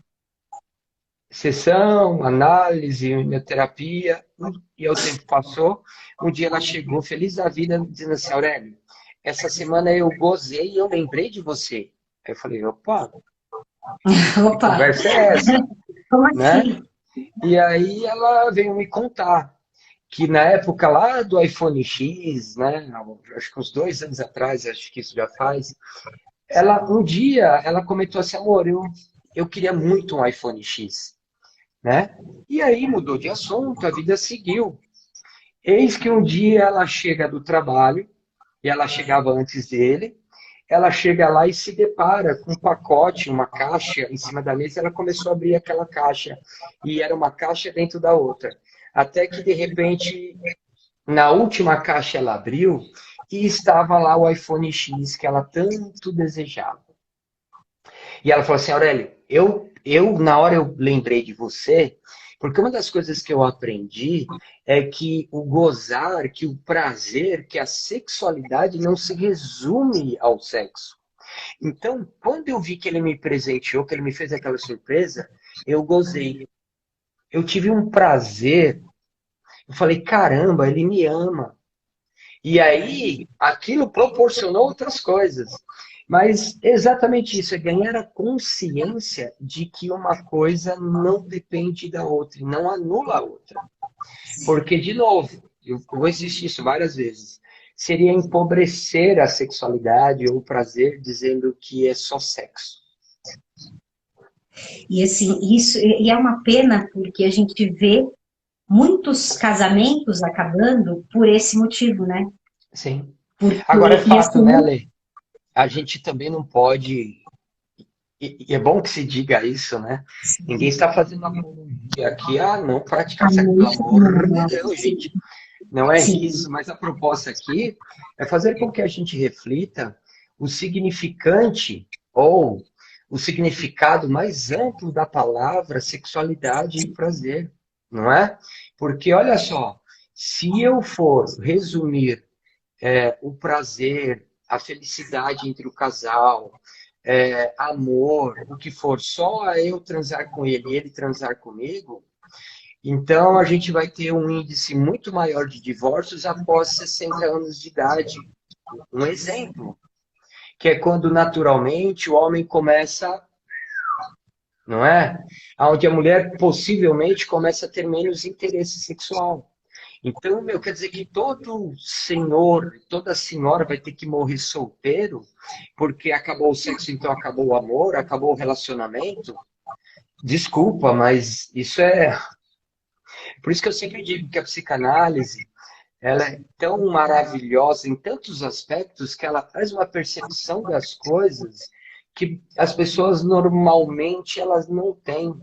sessão, análise, terapia, e o tempo passou. Um dia ela chegou feliz da vida, dizendo assim, Aurélio, essa semana eu gozei e eu lembrei de você. Aí eu falei, opa, que Opa, conversa é essa? como Né? assim? E aí ela veio me contar que na época lá do iPhone X, né, acho que uns 2 anos atrás, acho que isso já faz, um dia ela comentou assim, amor, eu queria muito um iPhone X, né? E aí mudou de assunto, a vida seguiu. Eis que um dia ela chega do trabalho, e ela chegava antes dele, ela chega lá e se depara com um pacote, uma caixa em cima da mesa, ela começou a abrir aquela caixa, e era uma caixa dentro da outra. Até que, de repente, na última caixa ela abriu, e estava lá o iPhone X que ela tanto desejava. E ela falou assim, Aurélio, na hora eu lembrei de você, porque uma das coisas que eu aprendi é que o gozar, que o prazer, que a sexualidade não se resume ao sexo. Então, quando eu vi que ele me presenteou, que ele me fez aquela surpresa, eu gozei. Eu tive um prazer. Eu falei, caramba, ele me ama. E aí, aquilo proporcionou outras coisas. Mas exatamente isso, é ganhar a consciência de que uma coisa não depende da outra, e não anula a outra. Porque, de novo, eu vou insistir isso várias vezes, seria empobrecer a sexualidade ou o prazer dizendo que é só sexo. E assim, isso e é uma pena porque a gente vê muitos casamentos acabando por esse motivo, né? Sim. Agora é Porque, e fato, né, assim, Ale? A gente também não pode. E é bom que se diga isso, né? Ninguém está fazendo apologia aqui a não praticar a sexo, pelo música, amor de Deus, sim, gente. Não é sim. isso, mas a proposta aqui é fazer com que a gente reflita o significante ou o significado mais amplo da palavra sexualidade e prazer, não é? Porque olha só, se eu for resumir o prazer, a felicidade entre o casal, amor, o que for, só eu transar com ele e ele transar comigo, então a gente vai ter um índice muito maior de divórcios após 60 anos de idade. Um exemplo, que é quando naturalmente o homem começa, não é? Onde a mulher possivelmente começa a ter menos interesse sexual. Então, quer dizer que todo senhor, toda senhora vai ter que morrer solteiro, porque acabou o sexo, então acabou o amor, acabou o relacionamento? Desculpa, mas isso é. Por isso que eu sempre digo que a psicanálise, ela é tão maravilhosa em tantos aspectos que ela traz uma percepção das coisas que as pessoas normalmente elas não têm.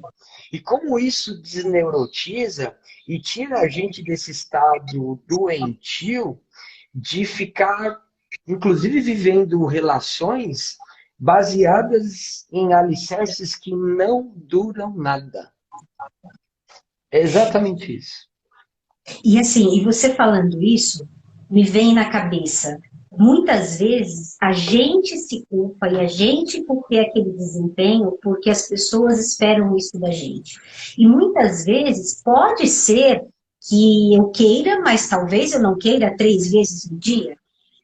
E como isso desneurotiza e tira a gente desse estado doentio de ficar, inclusive, vivendo relações baseadas em alicerces que não duram nada. É exatamente isso. E assim, e você falando isso, me vem na cabeça, muitas vezes a gente se culpa e a gente por ter aquele desempenho porque as pessoas esperam isso da gente. E muitas vezes pode ser que eu queira, mas talvez eu não queira 3 vezes no dia. Eu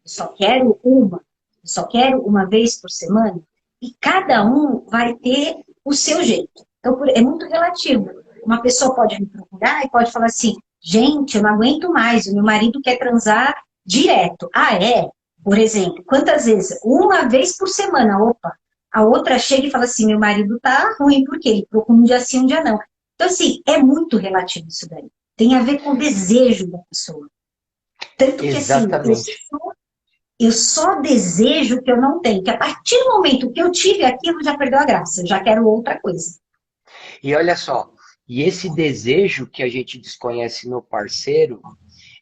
só quero uma, eu só quero uma vez por semana. E cada um vai ter o seu jeito. Então, é muito relativo. Uma pessoa pode me procurar e pode falar assim: gente, eu não aguento mais, o meu marido quer transar direto. Ah, é? Por exemplo, quantas vezes? Uma vez por semana, opa. A outra chega e fala assim: meu marido tá ruim, porque ele procura um dia sim, um dia não. Então, assim, é muito relativo isso daí. Tem a ver com o desejo da pessoa. Tanto que, assim, Exatamente. eu só desejo o que eu não tenho. Que a partir do momento que eu tive aquilo, já perdeu a graça. Eu já quero outra coisa. E olha só, e esse desejo que a gente desconhece no parceiro,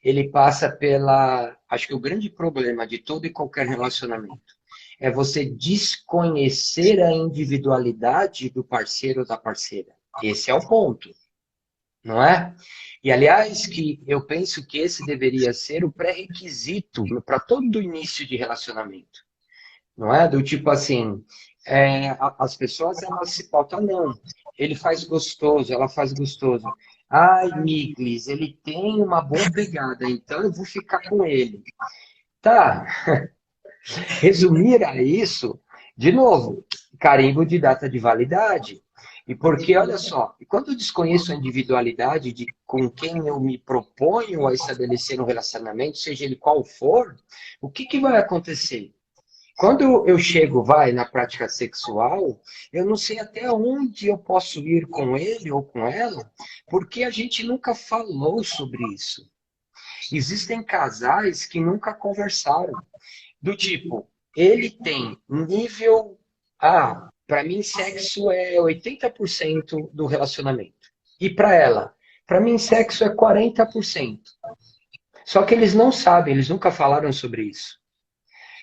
ele passa pela. Acho que o grande problema de todo e qualquer relacionamento é você desconhecer a individualidade do parceiro ou da parceira. Esse é o ponto, não é? E aliás, que eu penso que esse deveria ser o pré-requisito para todo início de relacionamento, não é? Do tipo assim, as pessoas elas se pautam, não. Ele faz gostoso, ela faz gostoso. Ai, Miglis, ele tem uma boa pegada, então eu vou ficar com ele. Tá, resumir a isso, de novo, carimbo de data de validade. E porque, olha só, quando eu desconheço a individualidade de com quem eu me proponho a estabelecer um relacionamento, seja ele qual for, o que, que vai acontecer? Quando eu chego, vai, na prática sexual, eu não sei até onde eu posso ir com ele ou com ela, porque a gente nunca falou sobre isso. Existem casais que nunca conversaram. Do tipo, ele tem nível A, para mim sexo é 80% do relacionamento. E para ela, para mim sexo é 40%. Só que eles não sabem, eles nunca falaram sobre isso.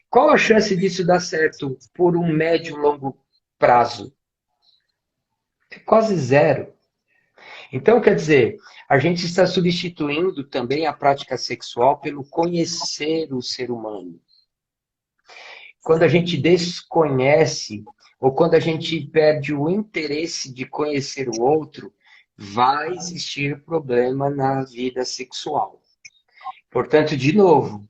Qual a chance disso dar certo por um médio e longo prazo? É quase zero. Então, quer dizer, a gente está substituindo também a prática sexual pelo conhecer o ser humano. Quando a gente desconhece, ou quando a gente perde o interesse de conhecer o outro, vai existir problema na vida sexual. Portanto, de novo,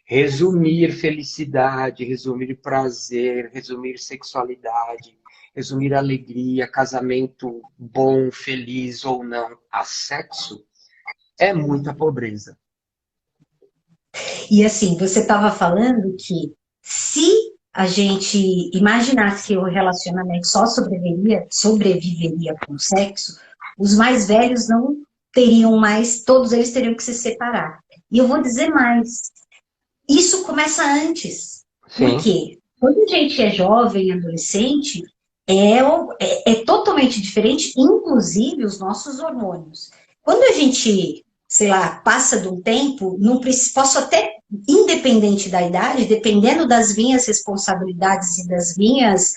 resumir felicidade, resumir prazer, resumir sexualidade, resumir alegria, casamento bom, feliz ou não, a sexo, é muita pobreza. E assim, você estava falando que se a gente imaginasse que o relacionamento só sobreviveria com o sexo, os mais velhos não teriam mais, todos eles teriam que se separar. E eu vou dizer mais, isso começa antes. Por Sim, quê? Quando a gente é jovem, adolescente, é totalmente diferente, inclusive os nossos hormônios. Quando a gente, sei lá, passa de um tempo, não posso até, independente da idade, dependendo das minhas responsabilidades e das minhas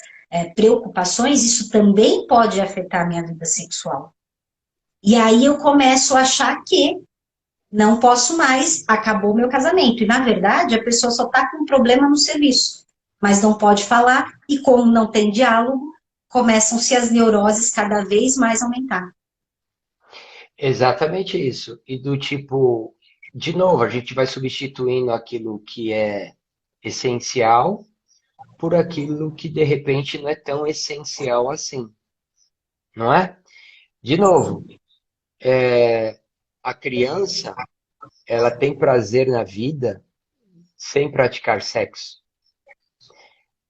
preocupações, isso também pode afetar a minha vida sexual. E aí eu começo a achar que não posso mais, acabou meu casamento. E, na verdade, a pessoa só está com um problema no serviço, mas não pode falar, e como não tem diálogo, começam-se as neuroses cada vez mais a aumentar. exatamente isso. E do tipo, de novo, a gente vai substituindo aquilo que é essencial por aquilo que de repente não é tão essencial assim, não é? De novo, a criança, ela tem prazer na vida sem praticar sexo.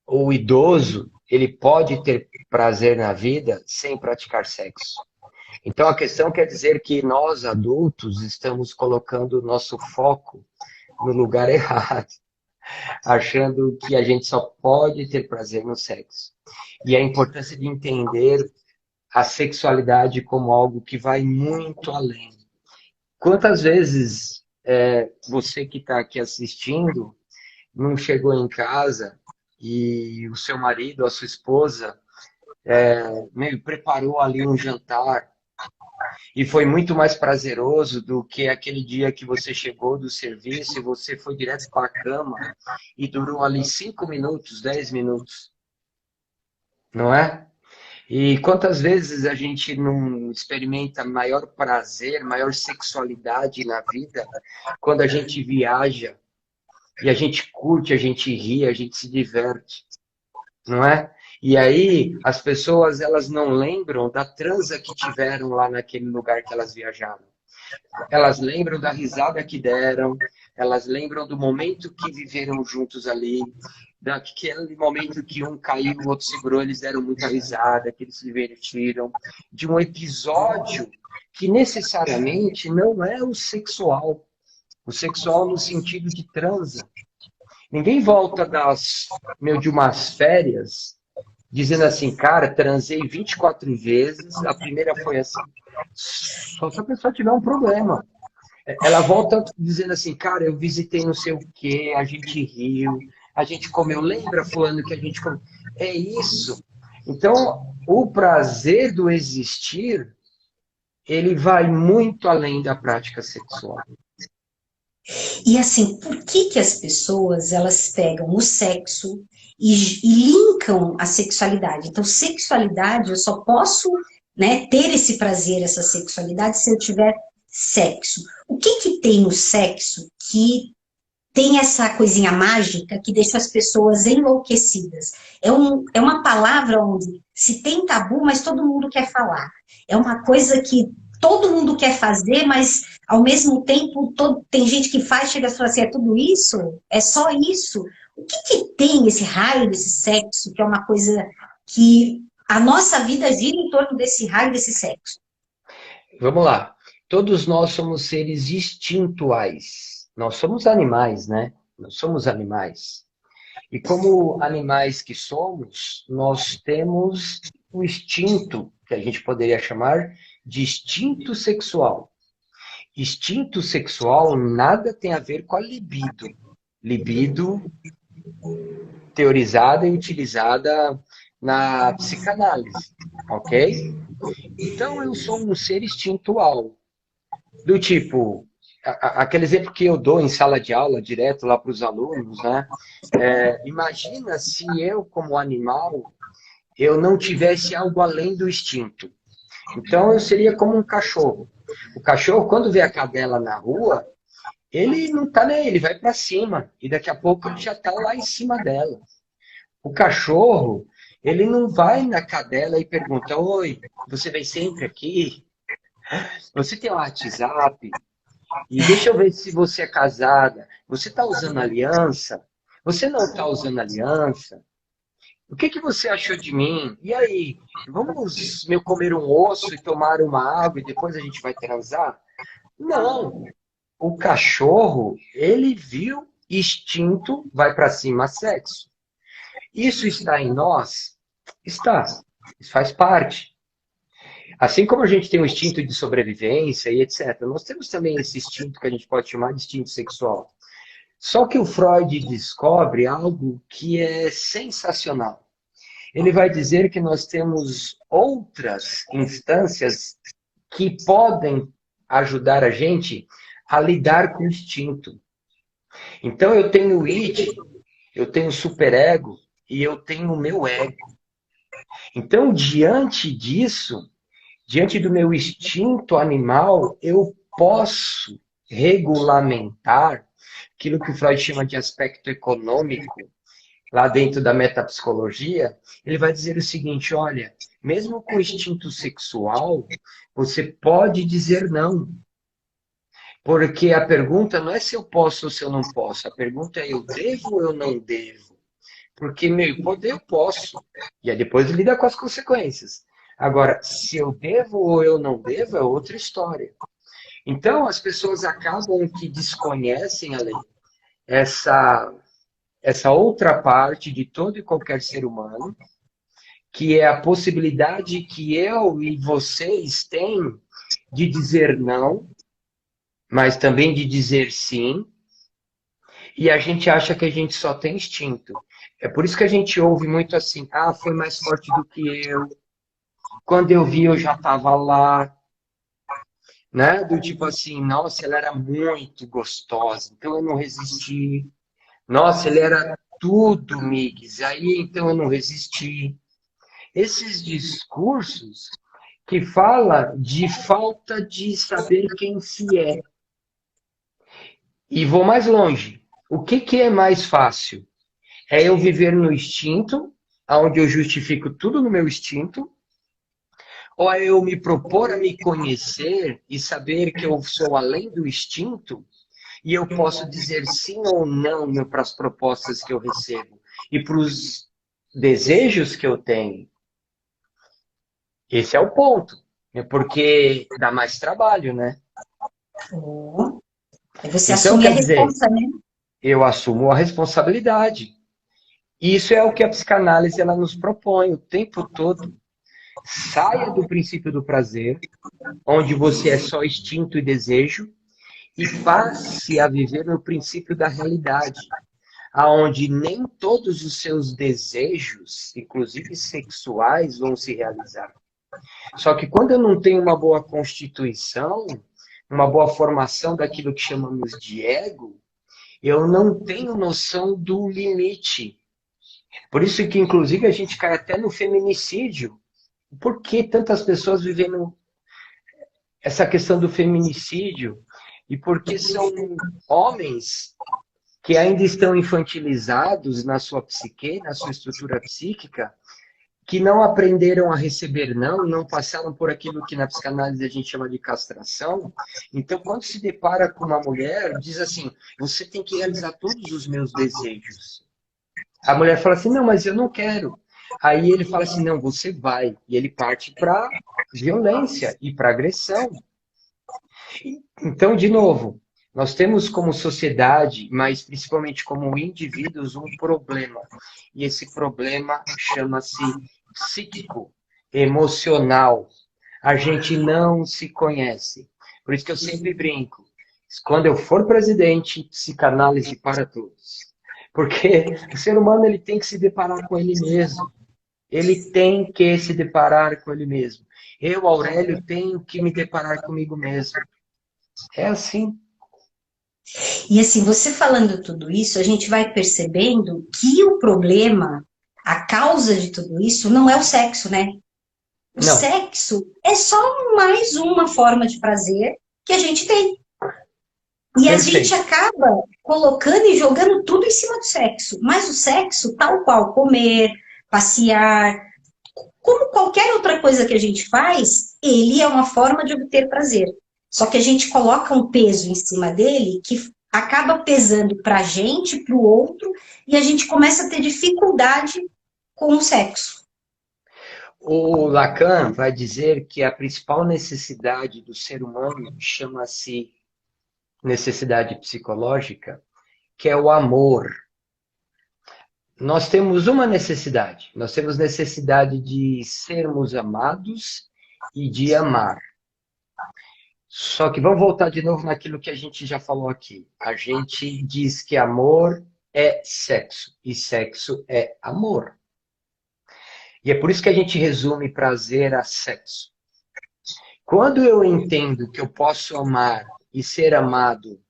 O idoso, ele pode ter prazer na vida sem praticar sexo. Então a questão quer dizer que nós adultos estamos colocando o nosso foco no lugar errado. achando que a gente só pode ter prazer no sexo. E a importância de entender a sexualidade como algo que vai muito além. Quantas vezes você que está aqui assistindo não chegou em casa e o seu marido, a sua esposa, meio preparou ali um jantar e foi muito mais prazeroso do que aquele dia que você chegou do serviço e você foi direto para a cama e durou ali 5 minutos, 10 minutos, não é? E quantas vezes a gente não experimenta maior prazer, maior sexualidade na vida quando a gente viaja e a gente curte, a gente ri, a gente se diverte, não é? E aí as pessoas elas não lembram da transa que tiveram lá naquele lugar que elas viajaram. Elas lembram da risada que deram, elas lembram do momento que viveram juntos ali, daquele momento que um caiu, o outro segurou, eles deram muita risada, que eles se divertiram, de um episódio que necessariamente não é o sexual no sentido de transa. Ninguém volta de umas férias dizendo assim, cara, transei 24 vezes, a primeira foi assim. Só se a pessoa tiver um problema. Ela volta dizendo assim, cara, eu visitei não sei o quê, a gente riu, a gente comeu, lembra fulano que a gente comeu? É isso. Então, o prazer do existir, ele vai muito além da prática sexual. E assim, por que que as pessoas elas pegam o sexo e linkam a sexualidade? Então, sexualidade, eu só posso, né, ter esse prazer, essa sexualidade, se eu tiver sexo. O que que tem no sexo que tem essa coisinha mágica que deixa as pessoas enlouquecidas? É uma palavra onde se tem tabu, mas todo mundo quer falar. É uma coisa que todo mundo quer fazer, mas ao mesmo tempo tem gente que faz, chega a falar assim, é tudo isso? É só isso? O que que tem esse raio desse sexo, que é uma coisa que a nossa vida gira em torno desse raio desse sexo? Vamos lá. Todos nós somos seres instintuais. Nós somos animais, né? Nós somos animais. E como animais que somos, nós temos o instinto, que a gente poderia chamar de instinto sexual. Instinto sexual nada tem a ver com a libido. Libido teorizada e utilizada na psicanálise, ok? Então eu sou um ser instintual, do tipo, aquele exemplo que eu dou em sala de aula, direto lá para os alunos, né? Imagina se eu, como animal, eu não tivesse algo além do instinto. Então eu seria como um cachorro. O cachorro, quando vê a cadela na rua, ele não tá nem, ele vai para cima e daqui a pouco ele já tá lá em cima dela. O cachorro, ele não vai na cadela e pergunta: oi, você vem sempre aqui? Você tem um WhatsApp? E deixa eu ver se você é casada. Você está usando aliança? Você não está usando aliança? O que que você achou de mim? E aí, vamos meu comer um osso e tomar uma água e depois a gente vai transar? Não. O cachorro, ele viu instinto, vai para cima, sexo. Isso está em nós? Está. Isso faz parte. Assim como a gente tem o instinto de sobrevivência e etc., nós temos também esse instinto que a gente pode chamar de instinto sexual. Só que o Freud descobre algo que é sensacional. Ele vai dizer que nós temos outras instâncias que podem ajudar a gente a lidar com o instinto. Então eu tenho o id, eu tenho o superego e eu tenho o meu ego. Então, diante disso, diante do meu instinto animal, eu posso regulamentar aquilo que o Freud chama de aspecto econômico, lá dentro da metapsicologia. Ele vai dizer o seguinte: olha, mesmo com instinto sexual, você pode dizer não. Porque a pergunta não é se eu posso ou se eu não posso, a pergunta é: eu devo ou eu não devo? Porque meu poder eu posso, e aí depois lida com as consequências. Agora, se eu devo ou eu não devo é outra história. Então, as pessoas acabam que desconhecem a lei. Essa essa outra parte de todo e qualquer ser humano, que é a possibilidade que eu e vocês têm de dizer não, mas também de dizer sim, e a gente acha que a gente só tem instinto. É por isso que a gente ouve muito assim, ah, foi mais forte do que eu, quando eu vi eu já estava lá, né? Do tipo assim, nossa, ela era muito gostosa, então eu não resisti. Nossa, ele era tudo, Migs, aí então eu não resisti. Esses discursos que fala de falta de saber quem se é. E vou mais longe. O que é mais fácil? É eu viver no instinto, onde eu justifico tudo no meu instinto, ou é eu me propor a me conhecer e saber que eu sou além do instinto e eu posso dizer sim ou não para as propostas que eu recebo e para os desejos que eu tenho? Esse é o ponto. É porque dá mais trabalho, né? Oh. Aí você Então, assume a quer dizer, responsa, né? eu assumo a responsabilidade. Isso é o que a psicanálise ela nos propõe o tempo todo. Saia do princípio do prazer, onde você é só instinto e desejo, e passe a viver no princípio da realidade, aonde nem todos os seus desejos, inclusive sexuais, vão se realizar. Só que quando eu não tenho uma boa constituição, uma boa formação daquilo que chamamos de ego, eu não tenho noção do limite. Por isso que, inclusive, a gente cai até no feminicídio. Por que tantas pessoas vivendo essa questão do feminicídio? E por que são homens que ainda estão infantilizados na sua psique, na sua estrutura psíquica, que não aprenderam a receber não, não passaram por aquilo que na psicanálise a gente chama de castração. Então, quando se depara com uma mulher, diz assim, você tem que realizar todos os meus desejos. A mulher fala assim, não, mas eu não quero. Aí ele fala assim, não, você vai. E ele parte para violência e para agressão. Então, de novo, nós temos como sociedade, mas principalmente como indivíduos, um problema. E esse problema chama-se psíquico, emocional. A gente não se conhece. Por isso que eu sempre brinco. Quando eu for presidente, psicanálise para todos. Porque o ser humano ele tem que se deparar com ele mesmo. Ele tem que se deparar com ele mesmo. Eu, Aurélio, tenho que me deparar comigo mesmo. É assim. E assim, você falando tudo isso, a gente vai percebendo que o problema, a causa de tudo isso, não é o sexo, né? O Não, sexo é só mais uma forma de prazer que a gente tem. E a gente perfeito. acaba colocando e jogando tudo em cima do sexo. Mas o sexo, tal qual comer, passear, como qualquer outra coisa que a gente faz, ele é uma forma de obter prazer. Só que a gente coloca um peso em cima dele que acaba pesando para a gente, para o outro, e a gente começa a ter dificuldade com o sexo. O Lacan vai dizer que a principal necessidade do ser humano chama-se necessidade psicológica, que é o amor. Nós temos uma necessidade. Nós temos necessidade de sermos amados e de amar. Só que vamos voltar de novo naquilo que a gente já falou aqui. A gente diz que amor é sexo e sexo é amor. E é por isso que a gente resume prazer a sexo. Quando eu entendo que eu posso amar e ser amado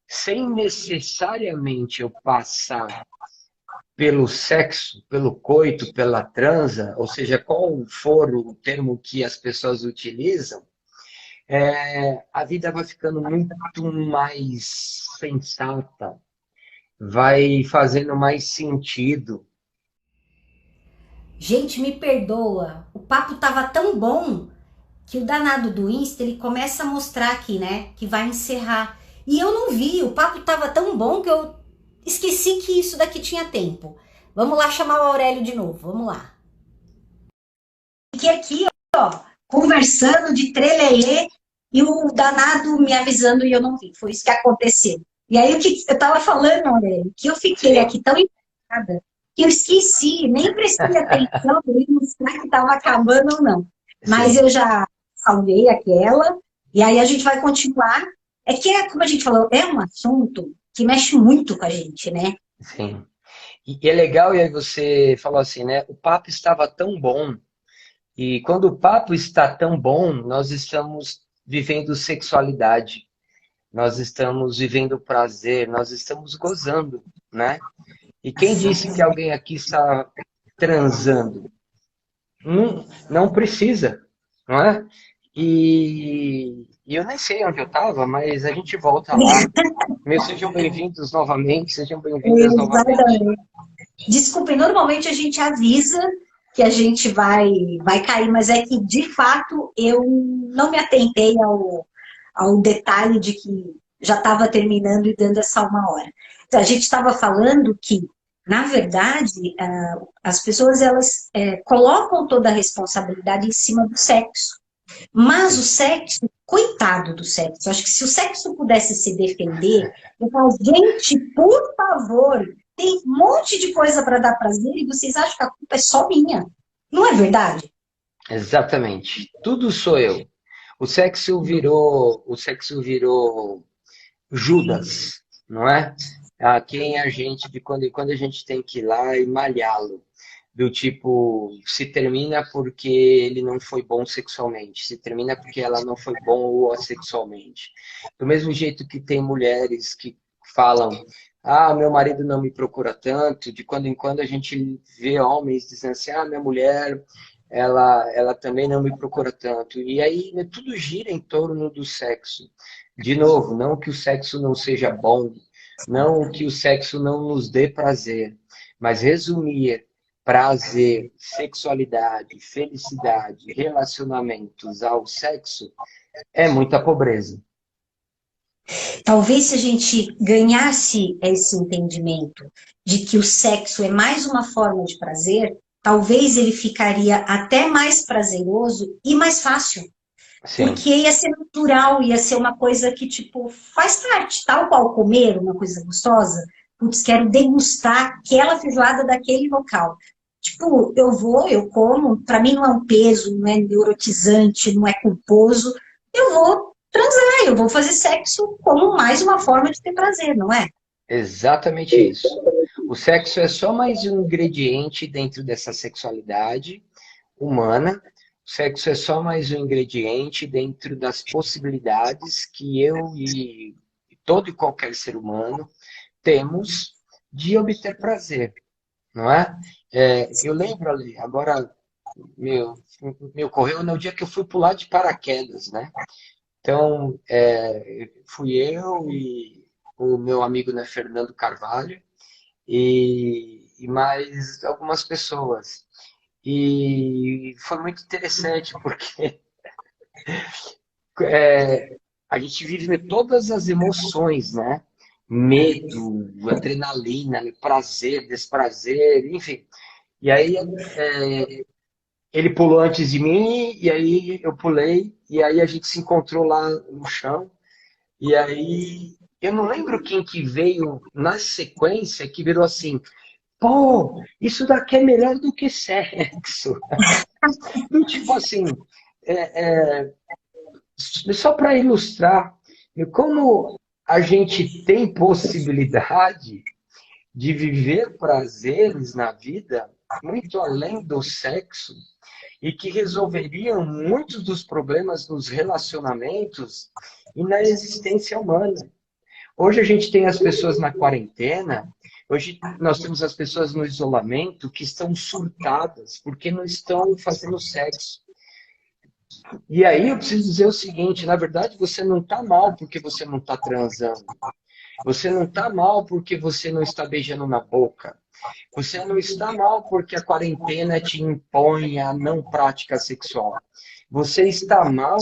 sem necessariamente eu passar pelo sexo, pelo coito, pela transa, ou seja, qual for o termo que as pessoas utilizam, a vida vai ficando muito mais sensata, vai fazendo mais sentido. Gente, me perdoa, o papo tava tão bom que o danado do Insta, ele começa a mostrar aqui, né, que vai encerrar. E eu não vi, o papo tava tão bom que eu esqueci que isso daqui tinha tempo. Vamos lá chamar o Aurélio de novo, vamos lá. Fiquei aqui, ó, conversando de trelelê e o danado me avisando e eu não vi. Foi isso que aconteceu. E aí o que eu tava falando, Aurélio, que eu fiquei Sim. aqui tão empolgada que eu esqueci, nem prestei atenção para mostrar que estava acabando ou não. Mas Sim, eu já salvei aquela, e aí a gente vai continuar. É que, como a gente falou, é um assunto que mexe muito com a gente, né? sim. E é legal, e aí você falou assim, né? O papo estava tão bom. E quando o papo está tão bom, nós estamos vivendo sexualidade, nós estamos vivendo prazer, nós estamos gozando, né? E quem disse que alguém aqui está transando? Não precisa, não é? E eu nem sei onde eu estava, mas a gente volta lá. Meu, sejam bem-vindos novamente, sejam bem-vindas novamente. Exatamente. Desculpem, normalmente a gente avisa que a gente vai cair, mas é que, de fato, eu não me atentei ao detalhe de que já estava terminando e dando essa 1 hora. Então, a gente estava falando que, na verdade, as pessoas elas colocam toda a responsabilidade em cima do sexo. Mas o sexo, coitado do sexo, acho que se o sexo pudesse se defender, eu falo, gente, por favor, tem um monte de coisa para dar prazer e vocês acham que a culpa é só minha. Não é verdade? Exatamente. Tudo sou eu. O sexo virou Judas, não é? A quem a gente, de quando em quando a gente tem que ir lá e malhá-lo. Do tipo, se termina porque ele não foi bom sexualmente, se termina porque ela não foi bom sexualmente. Do mesmo jeito que tem mulheres que falam, ah, meu marido não me procura tanto, de quando em quando a gente vê homens dizendo assim, ah, minha mulher, ela também não me procura tanto. E aí né, tudo gira em torno do sexo. De novo, não que o sexo não seja bom, não que o sexo não nos dê prazer, mas resumir prazer, sexualidade, felicidade, relacionamentos ao sexo é muita pobreza. Talvez se a gente ganhasse esse entendimento de que o sexo é mais uma forma de prazer, talvez ele ficaria até mais prazeroso e mais fácil. Sim, Porque ia ser natural, ia ser uma coisa que, tipo, faz parte, tal qual comer uma coisa gostosa. Putz, quero degustar aquela feijoada daquele local. Tipo, eu vou, eu como, pra mim não é um peso, não é neurotizante, não é culposo. Eu vou transar, eu vou fazer sexo como mais uma forma de ter prazer, não é? exatamente isso. O sexo é só mais um ingrediente dentro dessa sexualidade humana. O sexo é só mais um ingrediente dentro das possibilidades que eu e todo e qualquer ser humano temos de obter prazer, não é? Eu lembro ali, agora me, me ocorreu no dia que eu fui pular de paraquedas, né? Então, fui eu e o meu amigo, né, Fernando Carvalho, e mais algumas pessoas. E foi muito interessante, porque a gente vive todas as emoções, né? Medo, adrenalina, prazer, desprazer, enfim. E aí, ele pulou antes de mim, e aí eu pulei, e aí a gente se encontrou lá no chão, e aí eu não lembro quem que veio na sequência que virou assim, pô, isso daqui é melhor do que sexo. Do tipo assim, é, é, só para ilustrar como a gente tem possibilidade de viver prazeres na vida muito além do sexo e que resolveriam muitos dos problemas nos relacionamentos e na existência humana. Hoje a gente tem as pessoas na quarentena, hoje nós temos as pessoas no isolamento que estão surtadas porque não estão fazendo sexo. E aí eu preciso dizer o seguinte, na verdade você não está mal porque você não está transando. Você não está mal porque você não está beijando na boca. Você não está mal porque a quarentena te impõe a não prática sexual. Você está mal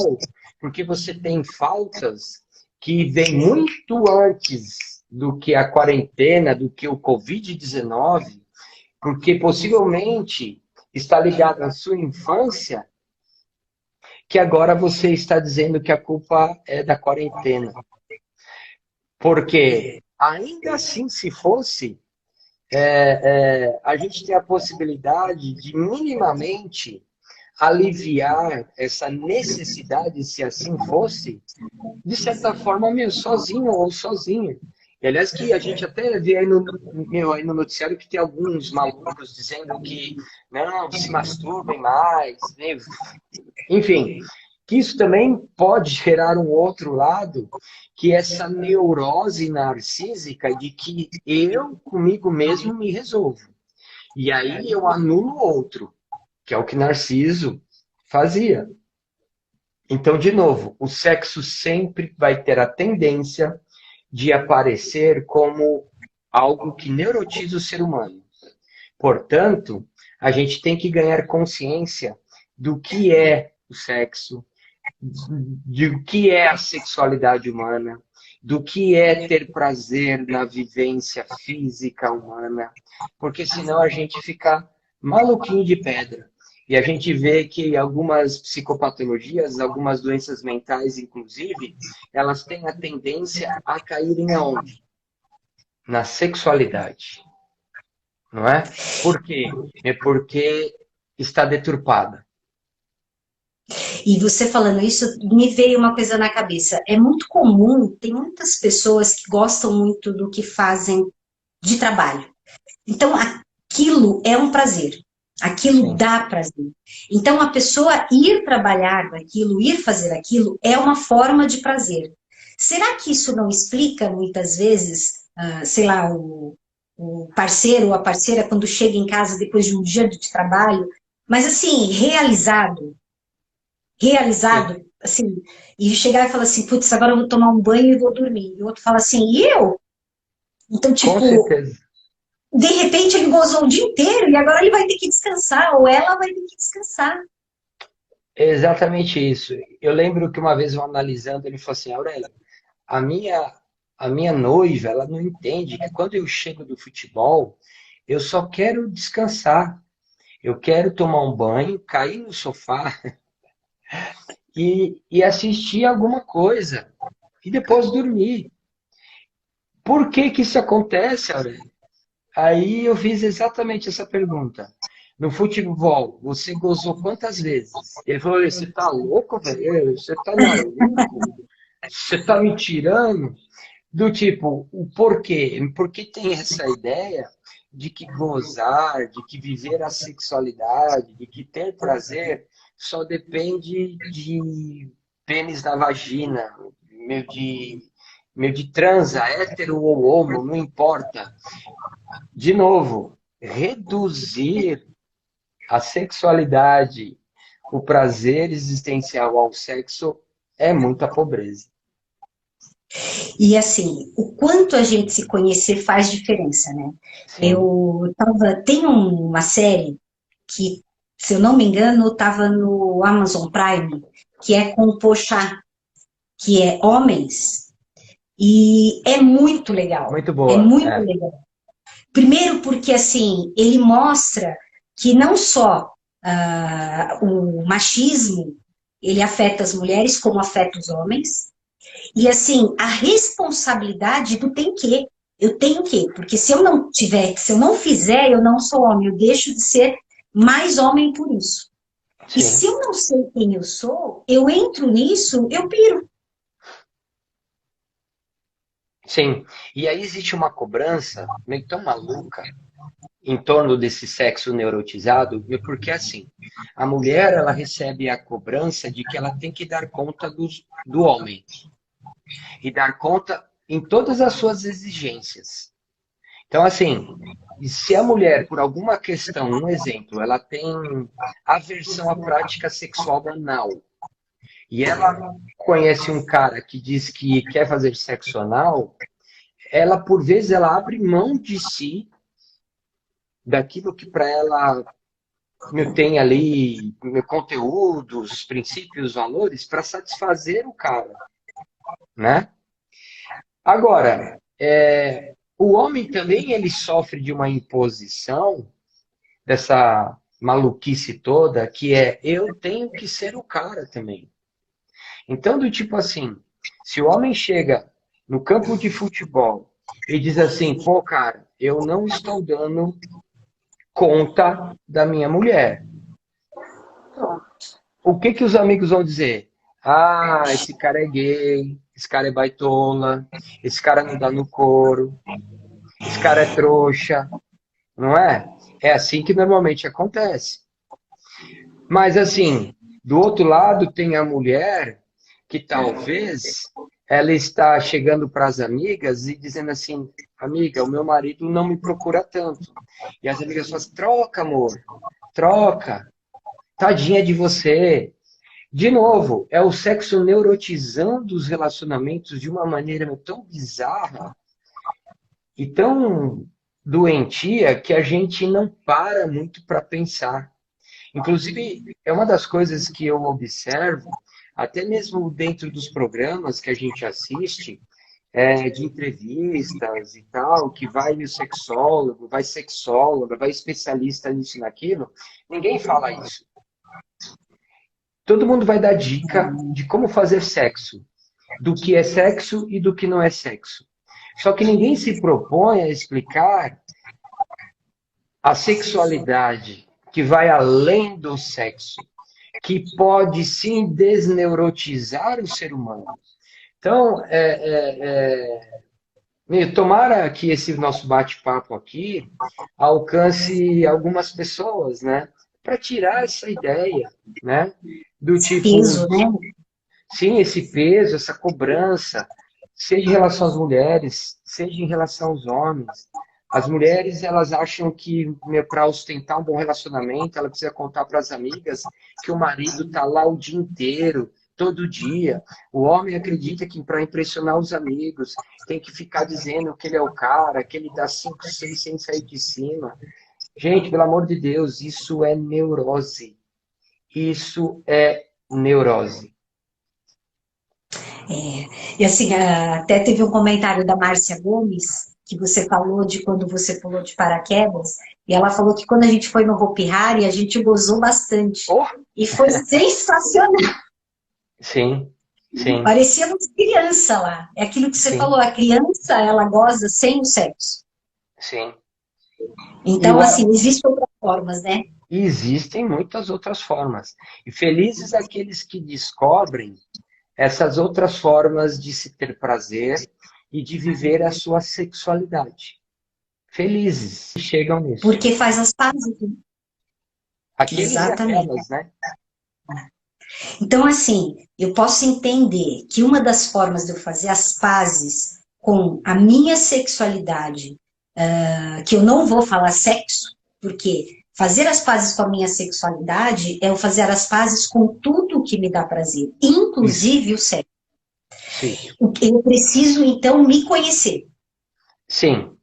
porque você tem faltas que vêm muito antes do que a quarentena, do que o Covid-19, porque possivelmente está ligado à sua infância, que agora você está dizendo que a culpa é da quarentena. Porque ainda assim, se fosse, a gente tem a possibilidade de minimamente aliviar essa necessidade, se assim fosse, de certa forma, meio sozinho ou sozinha. E, aliás, que a gente até vê aí no noticiário que tem alguns malucos dizendo que não, se masturbem mais, né? Enfim, que isso também pode gerar um outro lado, que é essa neurose narcísica de que eu, comigo mesmo, me resolvo. E aí eu anulo o outro, que é o que Narciso fazia. Então, de novo, o sexo sempre vai ter a tendência de aparecer como algo que neurotiza o ser humano. Portanto, a gente tem que ganhar consciência do que é o sexo, do que é a sexualidade humana, do que é ter prazer na vivência física humana, porque senão a gente fica maluquinho de pedra. E a gente vê que algumas psicopatologias, algumas doenças mentais, inclusive, elas têm a tendência a caírem aonde? Na sexualidade, não é? Por quê? É porque está deturpada. E você falando isso, me veio uma coisa na cabeça. É muito comum, tem muitas pessoas que gostam muito do que fazem de trabalho. Então, aquilo é um prazer. Aquilo Sim. dá prazer. Então, a pessoa ir trabalhar naquilo, ir fazer aquilo, é uma forma de prazer. Será que isso não explica, muitas vezes, sei lá, o parceiro ou a parceira, quando chega em casa depois de um dia de trabalho, mas assim, Sim, realizado, assim, e chegar e falar assim, putz, agora eu vou tomar um banho e vou dormir. E o outro fala assim, e eu? Então, com tipo, certeza. de repente ele gozou o dia inteiro e agora ele vai ter que descansar, ou ela vai ter que descansar. É exatamente isso. Eu lembro que uma vez eu analisando, ele falou assim, Aurélia, a minha, a minha noiva, ela não entende que quando eu chego do futebol, eu só quero descansar. Eu quero tomar um banho, cair no sofá e assistir alguma coisa. E depois dormir. Por que que isso acontece, Aurélia? Aí eu fiz exatamente essa pergunta. No futebol, você gozou quantas vezes? Ele falou, você tá louco, velho? Você tá maluco? Você tá me tirando? Do tipo, o porquê? Porque tem essa ideia de que gozar, de que viver a sexualidade, de que ter prazer só depende de pênis na vagina, meio de transa, hétero ou homo, não importa. De novo, reduzir a sexualidade, o prazer existencial ao sexo é muita pobreza. E assim, o quanto a gente se conhecer faz diferença, né? Sim, Tem uma série que, se eu não me engano, estava no Amazon Prime, que é com o Porchat, que é Homens, e é muito legal. muito É boa. muito É. legal. Primeiro porque, assim, ele mostra que não só o machismo, ele afeta as mulheres como afeta os homens, e, assim, a responsabilidade do tem que. Eu tenho que, porque se eu não tiver, se eu não fizer, eu não sou homem, eu deixo de ser mais homem por isso. E se Sim, eu não sei quem eu sou, eu entro nisso, eu piro. sim. E aí existe uma cobrança meio tão maluca em torno desse sexo neurotizado, porque assim, a mulher ela recebe a cobrança de que ela tem que dar conta do homem e dar conta em todas as suas exigências. Então, assim, se a mulher, por alguma questão, um exemplo, ela tem aversão à prática sexual banal e ela conhece um cara que diz que quer fazer sexo anal, ela, por vezes, ela abre mão de si, daquilo que para ela tem ali conteúdos, princípios, valores, para satisfazer o cara, né? Agora, o homem também ele sofre de uma imposição dessa maluquice toda, que é eu tenho que ser o cara também. Então, do tipo assim, se o homem chega no campo de futebol e diz assim, pô, cara, eu não estou dando conta da minha mulher. O que que os amigos vão dizer? Ah, esse cara é gay, esse cara é baitola, esse cara não dá no couro, esse cara é trouxa, não é? É assim que normalmente acontece. Mas assim, do outro lado tem a mulher que talvez ela está chegando para as amigas e dizendo assim, amiga, o meu marido não me procura tanto. E as amigas falam, troca, amor, troca, tadinha de você. De novo, é o sexo neurotizando os relacionamentos de uma maneira tão bizarra e tão doentia que a gente não para muito para pensar. Inclusive, é uma das coisas que eu observo, até mesmo dentro dos programas que a gente assiste, de entrevistas e tal, que vai o sexólogo, vai sexóloga, vai especialista nisso e naquilo, ninguém fala isso. Todo mundo vai dar dica de como fazer sexo, do que é sexo e do que não é sexo. Só que ninguém se propõe a explicar a sexualidade que vai além do sexo, que pode sim desneurotizar o ser humano. Então, tomara que esse nosso bate-papo aqui alcance algumas pessoas, né? Para tirar essa ideia, né? Do tipo, Peso, né? sim, esse peso, essa cobrança, seja em relação às mulheres, seja em relação aos homens. As mulheres, elas acham que para ostentar um bom relacionamento, ela precisa contar para as amigas que o marido está lá o dia inteiro, todo dia. O homem acredita que para impressionar os amigos, tem que ficar dizendo que ele é o cara, que ele dá 5, 6 sem sair de cima. Gente, pelo amor de Deus, isso é neurose. Isso é neurose. E assim, até teve um comentário da Márcia Gomes, que você falou de quando você pulou de paraquedas, e ela falou que quando a gente foi no Hopi Hari, a gente gozou bastante. Oh! E foi sensacional. Sim, sim. Parecíamos criança lá. É aquilo que você Sim. falou, a criança, ela goza sem o sexo. Sim. Então, assim, existem outras formas, né? Existem muitas outras formas. E felizes aqueles que descobrem essas outras formas de se ter prazer e de viver a sua sexualidade. Felizes que chegam nisso. Porque faz as pazes. Aqueles Exatamente. e aquelas, né? Então, assim, eu posso entender que uma das formas de eu fazer as pazes com a minha sexualidade, que eu não vou falar sexo, porque fazer as pazes com a minha sexualidade é eu fazer as pazes com tudo que me dá prazer, inclusive o sexo. Sim. Eu preciso, então, me conhecer. Sim.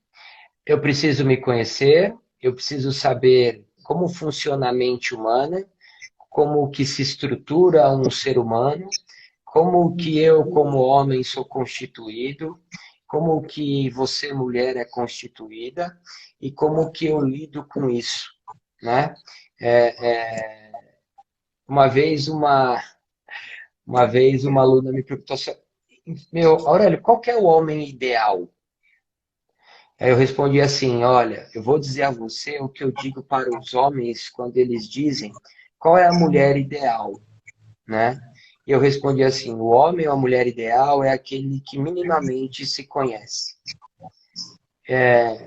Eu preciso me conhecer, eu preciso saber como funciona a mente humana, como que se estrutura um ser humano, como que eu, como homem, sou constituído, como que você, mulher, é constituída, e como que eu lido com isso, né? Uma vez uma aluna me perguntou assim, meu, Aurélio, qual que é o homem ideal? Aí eu respondi assim, olha, eu vou dizer a você o que eu digo para os homens quando eles dizem qual é a mulher ideal, né? E eu respondi assim, o homem ou a mulher ideal é aquele que minimamente se conhece. É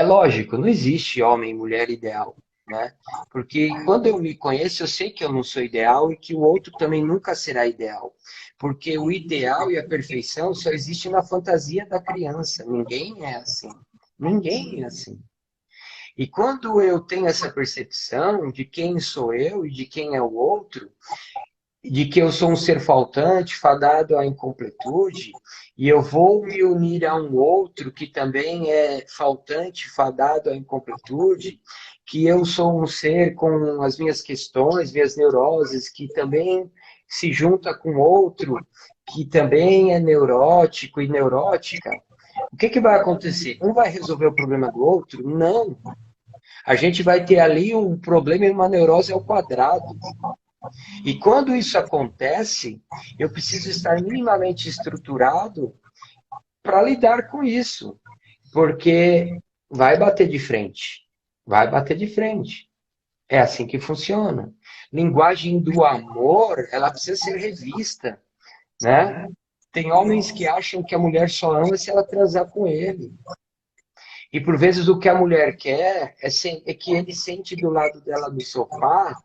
lógico, não existe homem e mulher ideal, né? Porque quando eu me conheço, eu sei que eu não sou ideal e que o outro também nunca será ideal. Porque o ideal e a perfeição só existe na fantasia da criança. Ninguém é assim. Ninguém é assim. E quando eu tenho essa percepção de quem sou eu e de quem é o outro, de que eu sou um ser faltante, fadado à incompletude, e eu vou me unir a um outro que também é faltante, fadado à incompletude, que eu sou um ser com as minhas questões, minhas neuroses, que também se junta com outro que também é neurótico e neurótica, o que vai acontecer? Um vai resolver o problema do outro? Não. A gente vai ter ali um problema e uma neurose ao quadrado. E quando isso acontece, eu preciso estar minimamente estruturado para lidar com isso, porque vai bater de frente, vai bater de frente. É assim que funciona. Linguagem do amor, ela precisa ser revista, né? Tem homens que acham que a mulher só ama se ela transar com ele. E por vezes o que a mulher quer é que ele sente do lado dela no sofá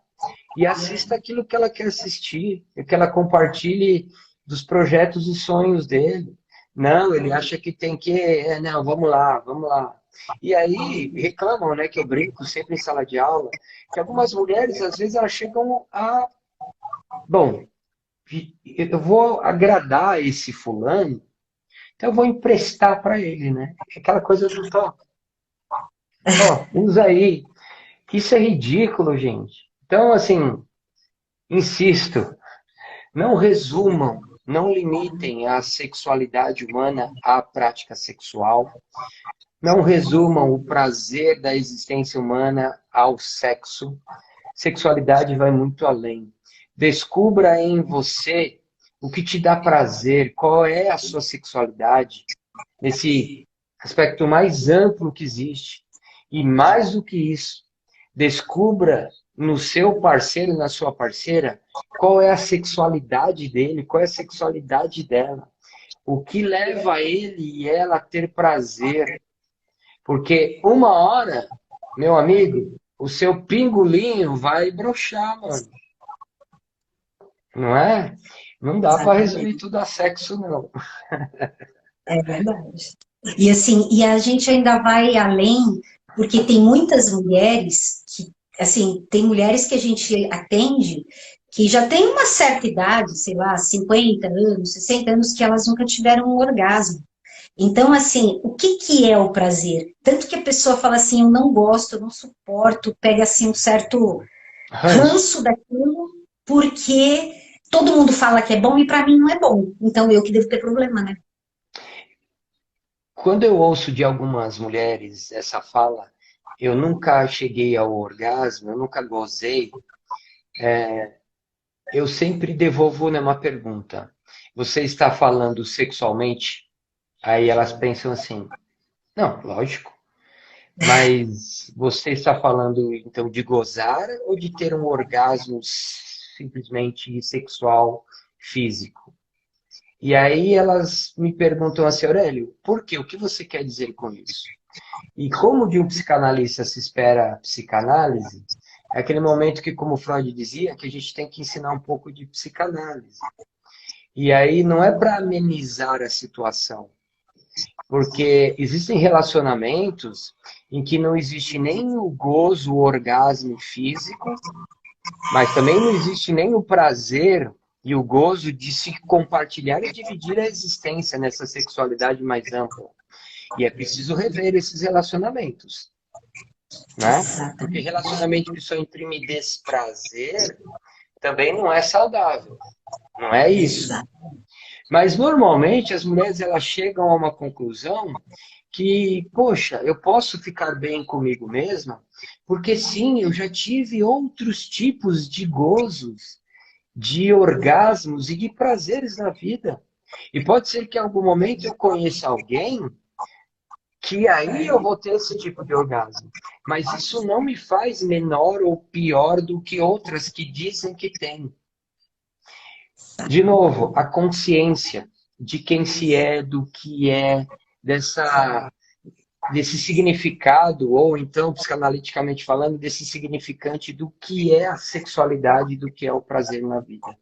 e assista aquilo que ela quer assistir, e que ela compartilhe dos projetos e sonhos dele. Não, ele acha que tem que, não, vamos lá, vamos lá. E aí reclamam, né, que eu brinco sempre em sala de aula, que algumas mulheres, às vezes, elas chegam a, bom, eu vou agradar esse fulano, então eu vou emprestar para ele, né? Aquela coisa do top. Ó, usa aí. Isso é ridículo, gente. Então, assim, insisto, não resumam, não limitem a sexualidade humana à prática sexual. Não resumam o prazer da existência humana ao sexo. Sexualidade vai muito além. Descubra em você o que te dá prazer, qual é a sua sexualidade, nesse aspecto mais amplo que existe. E mais do que isso, descubra no seu parceiro, na sua parceira, qual é a sexualidade dele, qual é a sexualidade dela. O que leva ele e ela a ter prazer. Porque uma hora, meu amigo, o seu pingolinho vai broxar, mano. Não é? Não dá para resumir Exatamente. tudo a sexo, não. É verdade. E assim, e a gente ainda vai além, porque tem muitas mulheres que, assim, tem mulheres que a gente atende que já tem uma certa idade, sei lá, 50 anos, 60 anos, que elas nunca tiveram um orgasmo. Então, assim, o que que é o prazer? Tanto que a pessoa fala assim, eu não gosto, eu não suporto, pega assim um certo Ranço. ranço daquilo, porque todo mundo fala que é bom e para mim não é bom. Então eu que devo ter problema, né? Quando eu ouço de algumas mulheres essa fala, eu nunca cheguei ao orgasmo, eu nunca gozei, eu sempre devolvo numa pergunta. Você está falando sexualmente? Aí elas pensam assim, não, lógico. Mas você está falando então de gozar ou de ter um orgasmo simplesmente sexual, físico? E aí elas me perguntam assim, Aurélio, por quê? O que você quer dizer com isso? E como de um psicanalista se espera psicanálise, é aquele momento que, como Freud dizia, que a gente tem que ensinar um pouco de psicanálise. E aí não é para amenizar a situação, porque existem relacionamentos em que não existe nem o gozo, o orgasmo físico, mas também não existe nem o prazer e o gozo de se compartilhar e dividir a existência nessa sexualidade mais ampla. E é preciso rever esses relacionamentos, né? Porque Exatamente. relacionamento que só imprime desprazer também não é saudável, não é isso. Exato. Mas normalmente as mulheres elas chegam a uma conclusão que, poxa, eu posso ficar bem comigo mesma, porque sim, eu já tive outros tipos de gozos, de orgasmos e de prazeres na vida. E pode ser que em algum momento eu conheça alguém que aí eu vou ter esse tipo de orgasmo. Mas isso não me faz menor ou pior do que outras que dizem que têm. De novo, a consciência de quem se é, do que é, desse significado, ou então, psicanaliticamente falando, desse significante do que é a sexualidade, do que é o prazer na vida.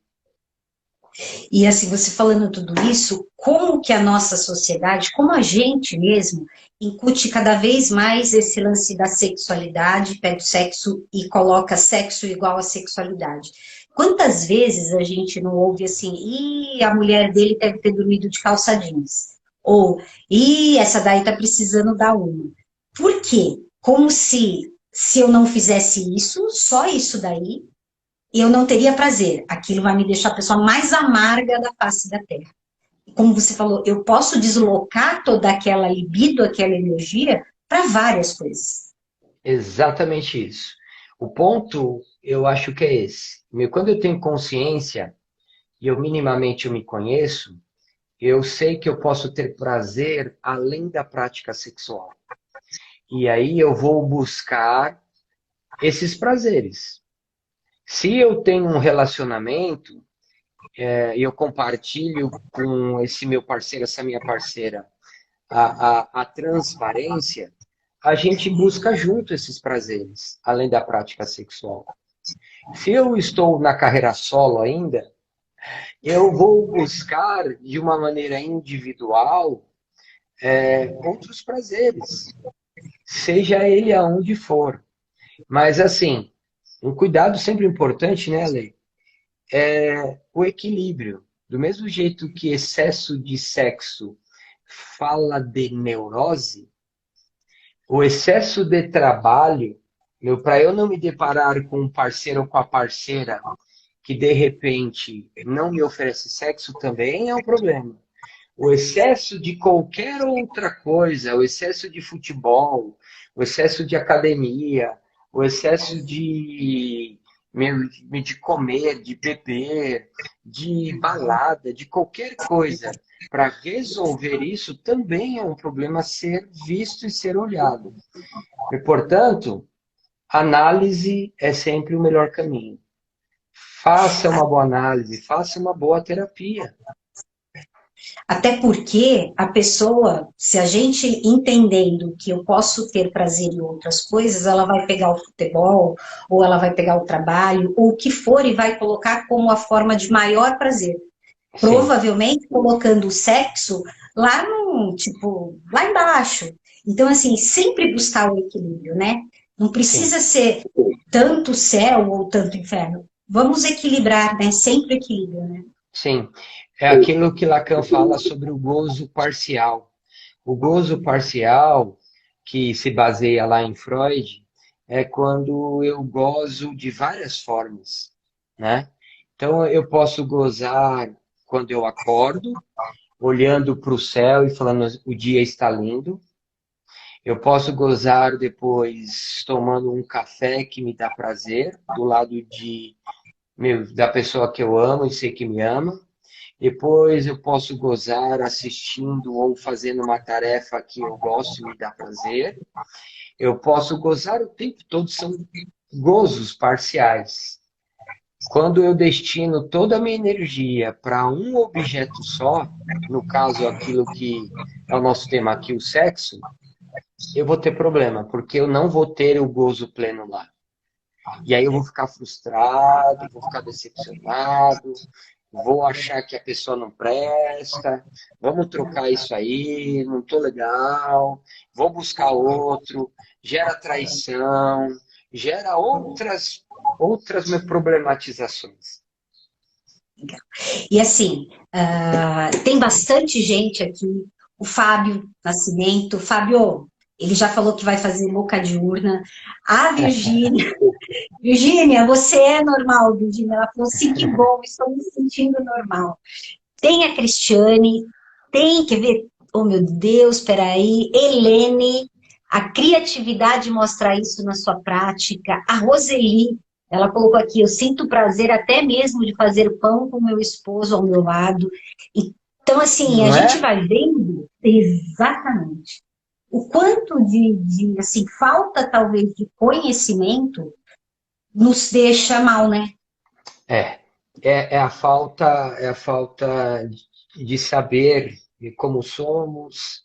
E assim, você falando tudo isso, como que a nossa sociedade, como a gente mesmo, incute cada vez mais esse lance da sexualidade, pega o sexo e coloca sexo igual a sexualidade. Quantas vezes a gente não ouve assim, e a mulher dele deve ter dormido de calça jeans? Ou, e essa daí tá precisando dar uma. Por quê? Como se eu não fizesse isso, só isso daí, eu não teria prazer. Aquilo vai me deixar a pessoa mais amarga da face da Terra. Como você falou, eu posso deslocar toda aquela libido, aquela energia, para várias coisas. Exatamente isso. O ponto, eu acho que é esse. Quando eu tenho consciência e eu minimamente eu me conheço, eu sei que eu posso ter prazer além da prática sexual. E aí eu vou buscar esses prazeres. Se eu tenho um relacionamento, e eu compartilho com esse meu parceiro, essa minha parceira, a transparência, a gente busca junto esses prazeres, além da prática sexual. Se eu estou na carreira solo ainda, eu vou buscar de uma maneira individual outros prazeres, seja ele aonde for. Mas assim, um cuidado sempre importante, né, Lei? É o equilíbrio. Do mesmo jeito que excesso de sexo fala de neurose, o excesso de trabalho, para eu não me deparar com um parceiro ou com a parceira que de repente não me oferece sexo também é um problema. O excesso de qualquer outra coisa, o excesso de futebol, o excesso de academia, o excesso de comer, de beber, de balada, de qualquer coisa, para resolver isso também é um problema a ser visto e ser olhado. E, portanto, análise é sempre o melhor caminho. Faça uma boa análise, faça uma boa terapia. Até porque a pessoa, se a gente entendendo que eu posso ter prazer em outras coisas, ela vai pegar o futebol, ou ela vai pegar o trabalho, ou o que for, e vai colocar como a forma de maior prazer. Sim. Provavelmente colocando o sexo lá no, tipo, lá embaixo. Então, assim, sempre buscar o equilíbrio, né? Não precisa ser tanto céu ou tanto inferno. Vamos equilibrar, né? Sempre equilíbrio, né? Sim, é aquilo que Lacan fala sobre o gozo parcial. O gozo parcial, que se baseia lá em Freud, é quando eu gozo de várias formas, né? Então, eu posso gozar quando eu acordo, olhando para o céu e falando o dia está lindo. Eu posso gozar depois tomando um café que me dá prazer, do lado da pessoa que eu amo e sei que me ama. Depois eu posso gozar assistindo ou fazendo uma tarefa que eu gosto e me dá prazer. Eu posso gozar o tempo todo, são gozos parciais. Quando eu destino toda a minha energia para um objeto só, no caso aquilo que é o nosso tema aqui, o sexo, eu vou ter problema, porque eu não vou ter o gozo pleno lá. E aí eu vou ficar frustrado, vou ficar decepcionado, vou achar que a pessoa não presta, vamos trocar isso aí, não tô legal, vou buscar outro, gera traição, gera outras problematizações. E assim, tem bastante gente aqui, o Fábio Nascimento, Fábio, ele já falou que vai fazer boca de urna, a Virgínia, Virgínia, você é normal, Virgínia, ela falou assim, que bom, estou me sentindo normal. Tem a Cristiane, tem, quer ver, oh meu Deus, peraí, Helene, a criatividade mostra isso na sua prática, a Roseli, ela colocou aqui, eu sinto prazer até mesmo de fazer pão com meu esposo ao meu lado. Então, assim, a gente vai vendo exatamente o quanto de assim, falta talvez de conhecimento nos deixa mal, né? É a falta de saber como somos,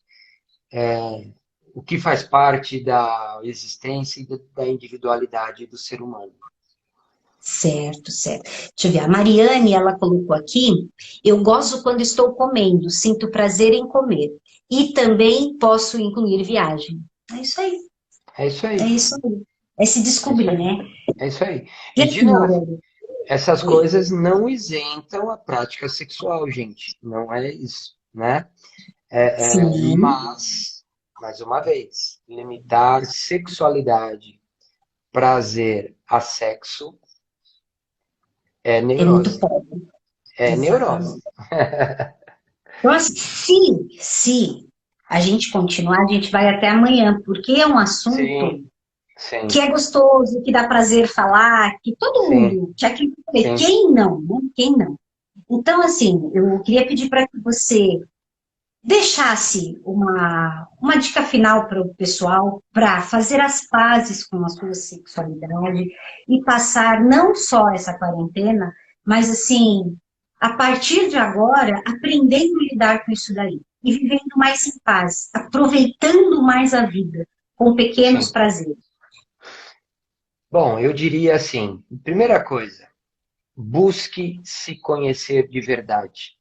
o que faz parte da existência e da individualidade do ser humano. Certo, certo. Deixa eu ver, a Mariane, ela colocou aqui, eu gozo quando estou comendo, sinto prazer em comer. E também posso incluir viagem. É isso aí. É isso aí. É isso aí. É se descobrir, né? É isso aí. E E, de novo, Aurélia? essas coisas não isentam a prática sexual, gente. Não é isso, né? Sim. Mas, mais uma vez, limitar sexualidade, prazer a sexo é É muito neurose. pobre. É neurose. Então, assim, se a gente continuar, a gente vai até amanhã, porque é um assunto Sim, que é gostoso, que dá prazer falar, que todo sim, mundo, já que sim. quem não, né? Quem não? Então, assim, eu queria pedir para que você deixasse uma dica final para o pessoal para fazer as pazes com a sua sexualidade e passar não só essa quarentena, mas assim, a partir de agora, aprendendo a lidar com isso daí e vivendo mais em paz, aproveitando mais a vida com pequenos Sim. prazeres. Bom, eu diria assim, primeira coisa, busque se conhecer de verdade.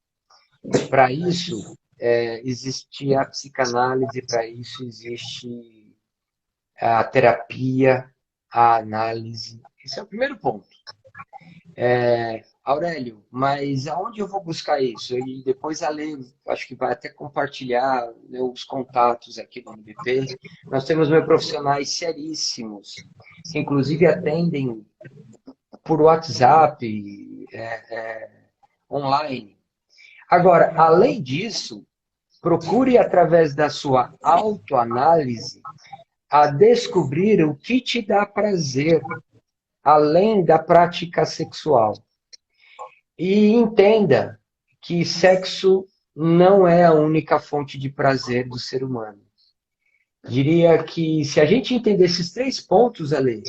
Para isso, existe a psicanálise, para isso existe a terapia, a análise. Esse é o primeiro ponto. Aurélio, mas aonde eu vou buscar isso? E depois a Lê, acho que vai até compartilhar, né, os contatos aqui do MBP. Nós temos profissionais seríssimos, que inclusive atendem por WhatsApp, online. Agora, além disso, procure através da sua autoanálise a descobrir o que te dá prazer, além da prática sexual. E entenda que sexo não é a única fonte de prazer do ser humano. Diria que se a gente entender esses 3 pontos, Ale,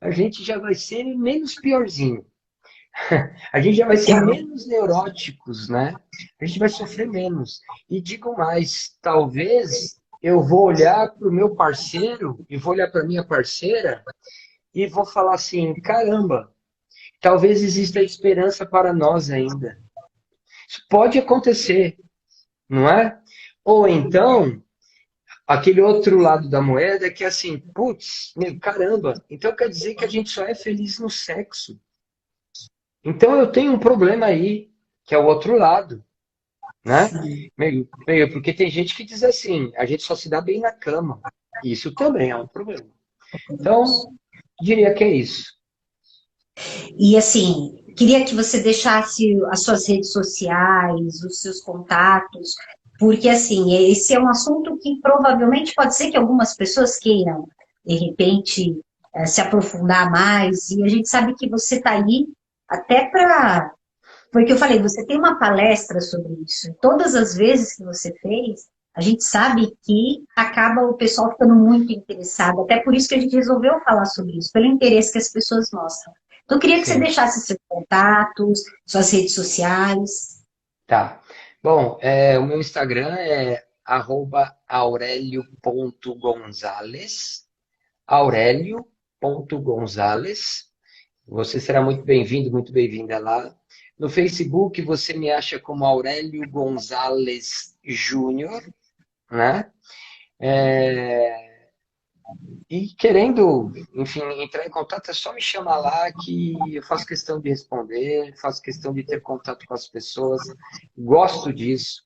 a gente já vai ser menos piorzinho. A gente já vai ser menos neuróticos, né? A gente vai sofrer menos. E digo mais, talvez eu vou olhar para o meu parceiro e vou olhar para a minha parceira e vou falar assim, caramba, talvez exista esperança para nós ainda. Isso pode acontecer, não é? Ou então, aquele outro lado da moeda que é assim, putz, caramba, então quer dizer que a gente só é feliz no sexo. Então eu tenho um problema aí, que é o outro lado, né? Porque tem gente que diz assim, a gente só se dá bem na cama. Isso também é um problema. Então, diria que é isso. E assim, queria que você deixasse as suas redes sociais, os seus contatos, porque assim, esse é um assunto que provavelmente pode ser que algumas pessoas queiram, de repente, se aprofundar mais, e a gente sabe que você está aí até para. Foi o que eu falei, você tem uma palestra sobre isso. Todas as vezes que você fez, a gente sabe que acaba o pessoal ficando muito interessado. Até por isso que a gente resolveu falar sobre isso, pelo interesse que as pessoas mostram. Então, eu queria que você Sim. deixasse seus contatos, suas redes sociais. Tá. Bom, o meu Instagram é @aurelio.gonzales. Aurelio.gonzales. Você será muito bem-vindo, muito bem-vinda lá. No Facebook você me acha como Aurélio Gonzales Júnior, né? E querendo, enfim, entrar em contato, é só me chamar lá que eu faço questão de responder, faço questão de ter contato com as pessoas. Gosto disso,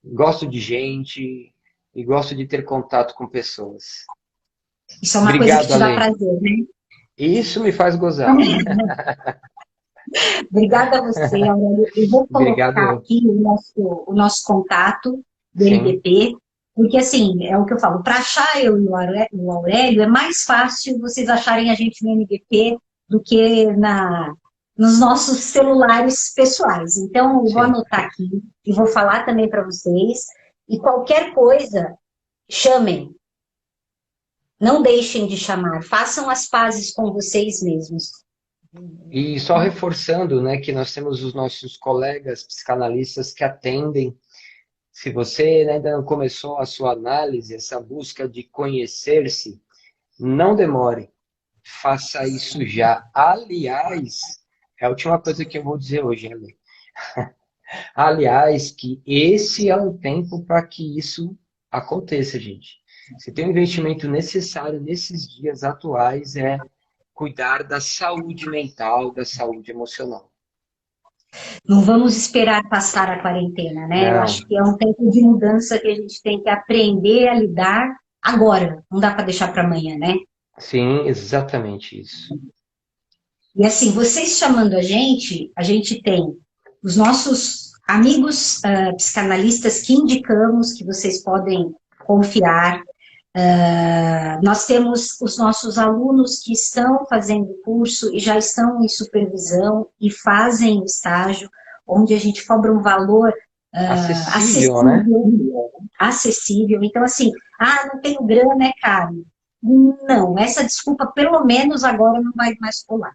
gosto de gente e gosto de ter contato com pessoas. Isso é uma coisa que Obrigado, te dá Ale. prazer, né? Isso me faz gozar. Obrigada a você, Aurélio. Eu vou colocar Obrigado. aqui o nosso contato do Sim, MDP, porque assim, é o que eu falo, para achar eu e o Aurélio, é mais fácil vocês acharem a gente no MDP do que nos nossos celulares pessoais. Então, eu vou sim. anotar aqui e vou falar também para vocês. E qualquer coisa, chamem. Não deixem de chamar. Façam as pazes com vocês mesmos. E só reforçando, né, que nós temos os nossos colegas psicanalistas que atendem. Se você ainda não começou a sua análise, essa busca de conhecer-se, não demore. Faça isso já. Aliás, é a última coisa que eu vou dizer hoje, Ale. Aliás, que esse é um tempo para que isso aconteça, gente. Se tem um investimento necessário nesses dias atuais é cuidar da saúde mental, da saúde emocional. Não vamos esperar passar a quarentena, né? Eu acho Não, que é um tempo de mudança que a gente tem que aprender a lidar agora. Não dá para deixar para amanhã, né? sim, exatamente isso. E assim, vocês chamando a gente tem os nossos amigos psicanalistas que indicamos que vocês podem confiar. Nós temos os nossos alunos que estão fazendo curso e já estão em supervisão e fazem o estágio. onde a gente cobra um valor Acessível, né? acessível. Então, assim, não tenho grana, é caro. Não, essa desculpa, pelo menos agora, não vai mais colar.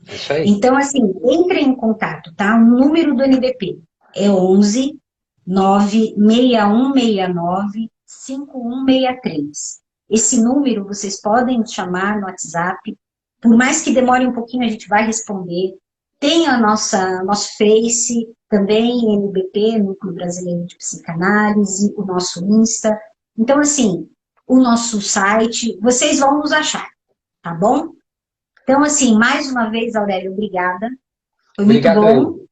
Isso aí. Então, assim, entre em contato, tá? O número do NBP é 11 96169 5163. Esse número vocês podem chamar no WhatsApp. Por mais que demore um pouquinho, a gente vai responder. Tem a nosso Face, também NBP, Núcleo Brasileiro de Psicanálise, o nosso Insta. Então, assim, o nosso site, vocês vão nos achar, tá bom? Então, assim, mais uma vez, Aurélio, obrigada. Foi muito Obrigado, bom. eu.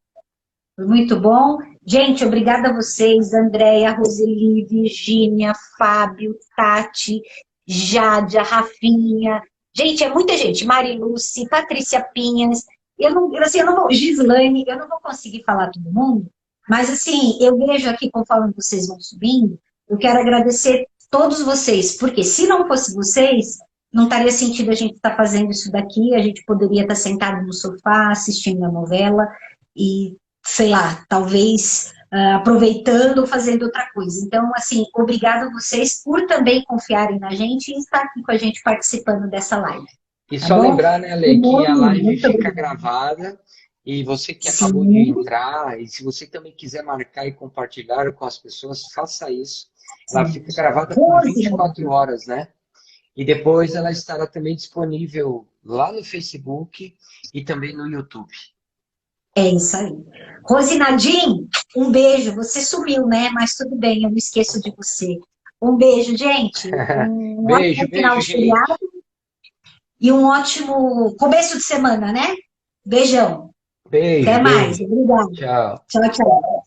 Foi muito bom. Gente, obrigada a vocês, Andréia, Roseli, Virgínia, Fábio, Tati, Jade, Rafinha. Gente, é muita gente. Mariluce, Patrícia Pinhas. Eu não vou, Gislaine, eu não vou conseguir falar todo mundo, mas assim, eu vejo aqui, conforme vocês vão subindo, eu quero agradecer todos vocês, porque se não fosse vocês, não estaria sentido a gente estar fazendo isso daqui, a gente poderia estar sentado no sofá, assistindo a novela e, sei lá, talvez aproveitando ou fazendo outra coisa. Então, assim, obrigado a vocês por também confiarem na gente e estar aqui com a gente participando dessa live. E Tá só bom? lembrar, né, Ale, que a live Muito fica obrigada. gravada e você que acabou de Sim, entrar, e se você também quiser marcar e compartilhar com as pessoas, faça isso. Ela sim. fica gravada por 24 horas, né? E depois ela estará também disponível lá no Facebook e também no YouTube. É isso aí. Rosinadim, um beijo. Você sumiu, né? Mas tudo bem, eu não esqueço de você. Um beijo, gente. Um Beijo, ótimo final beijo, de feriado gente. e um ótimo começo de semana, né? Beijão. Beijo, Até mais. beijo. Obrigada. Tchau. Tchau, tchau.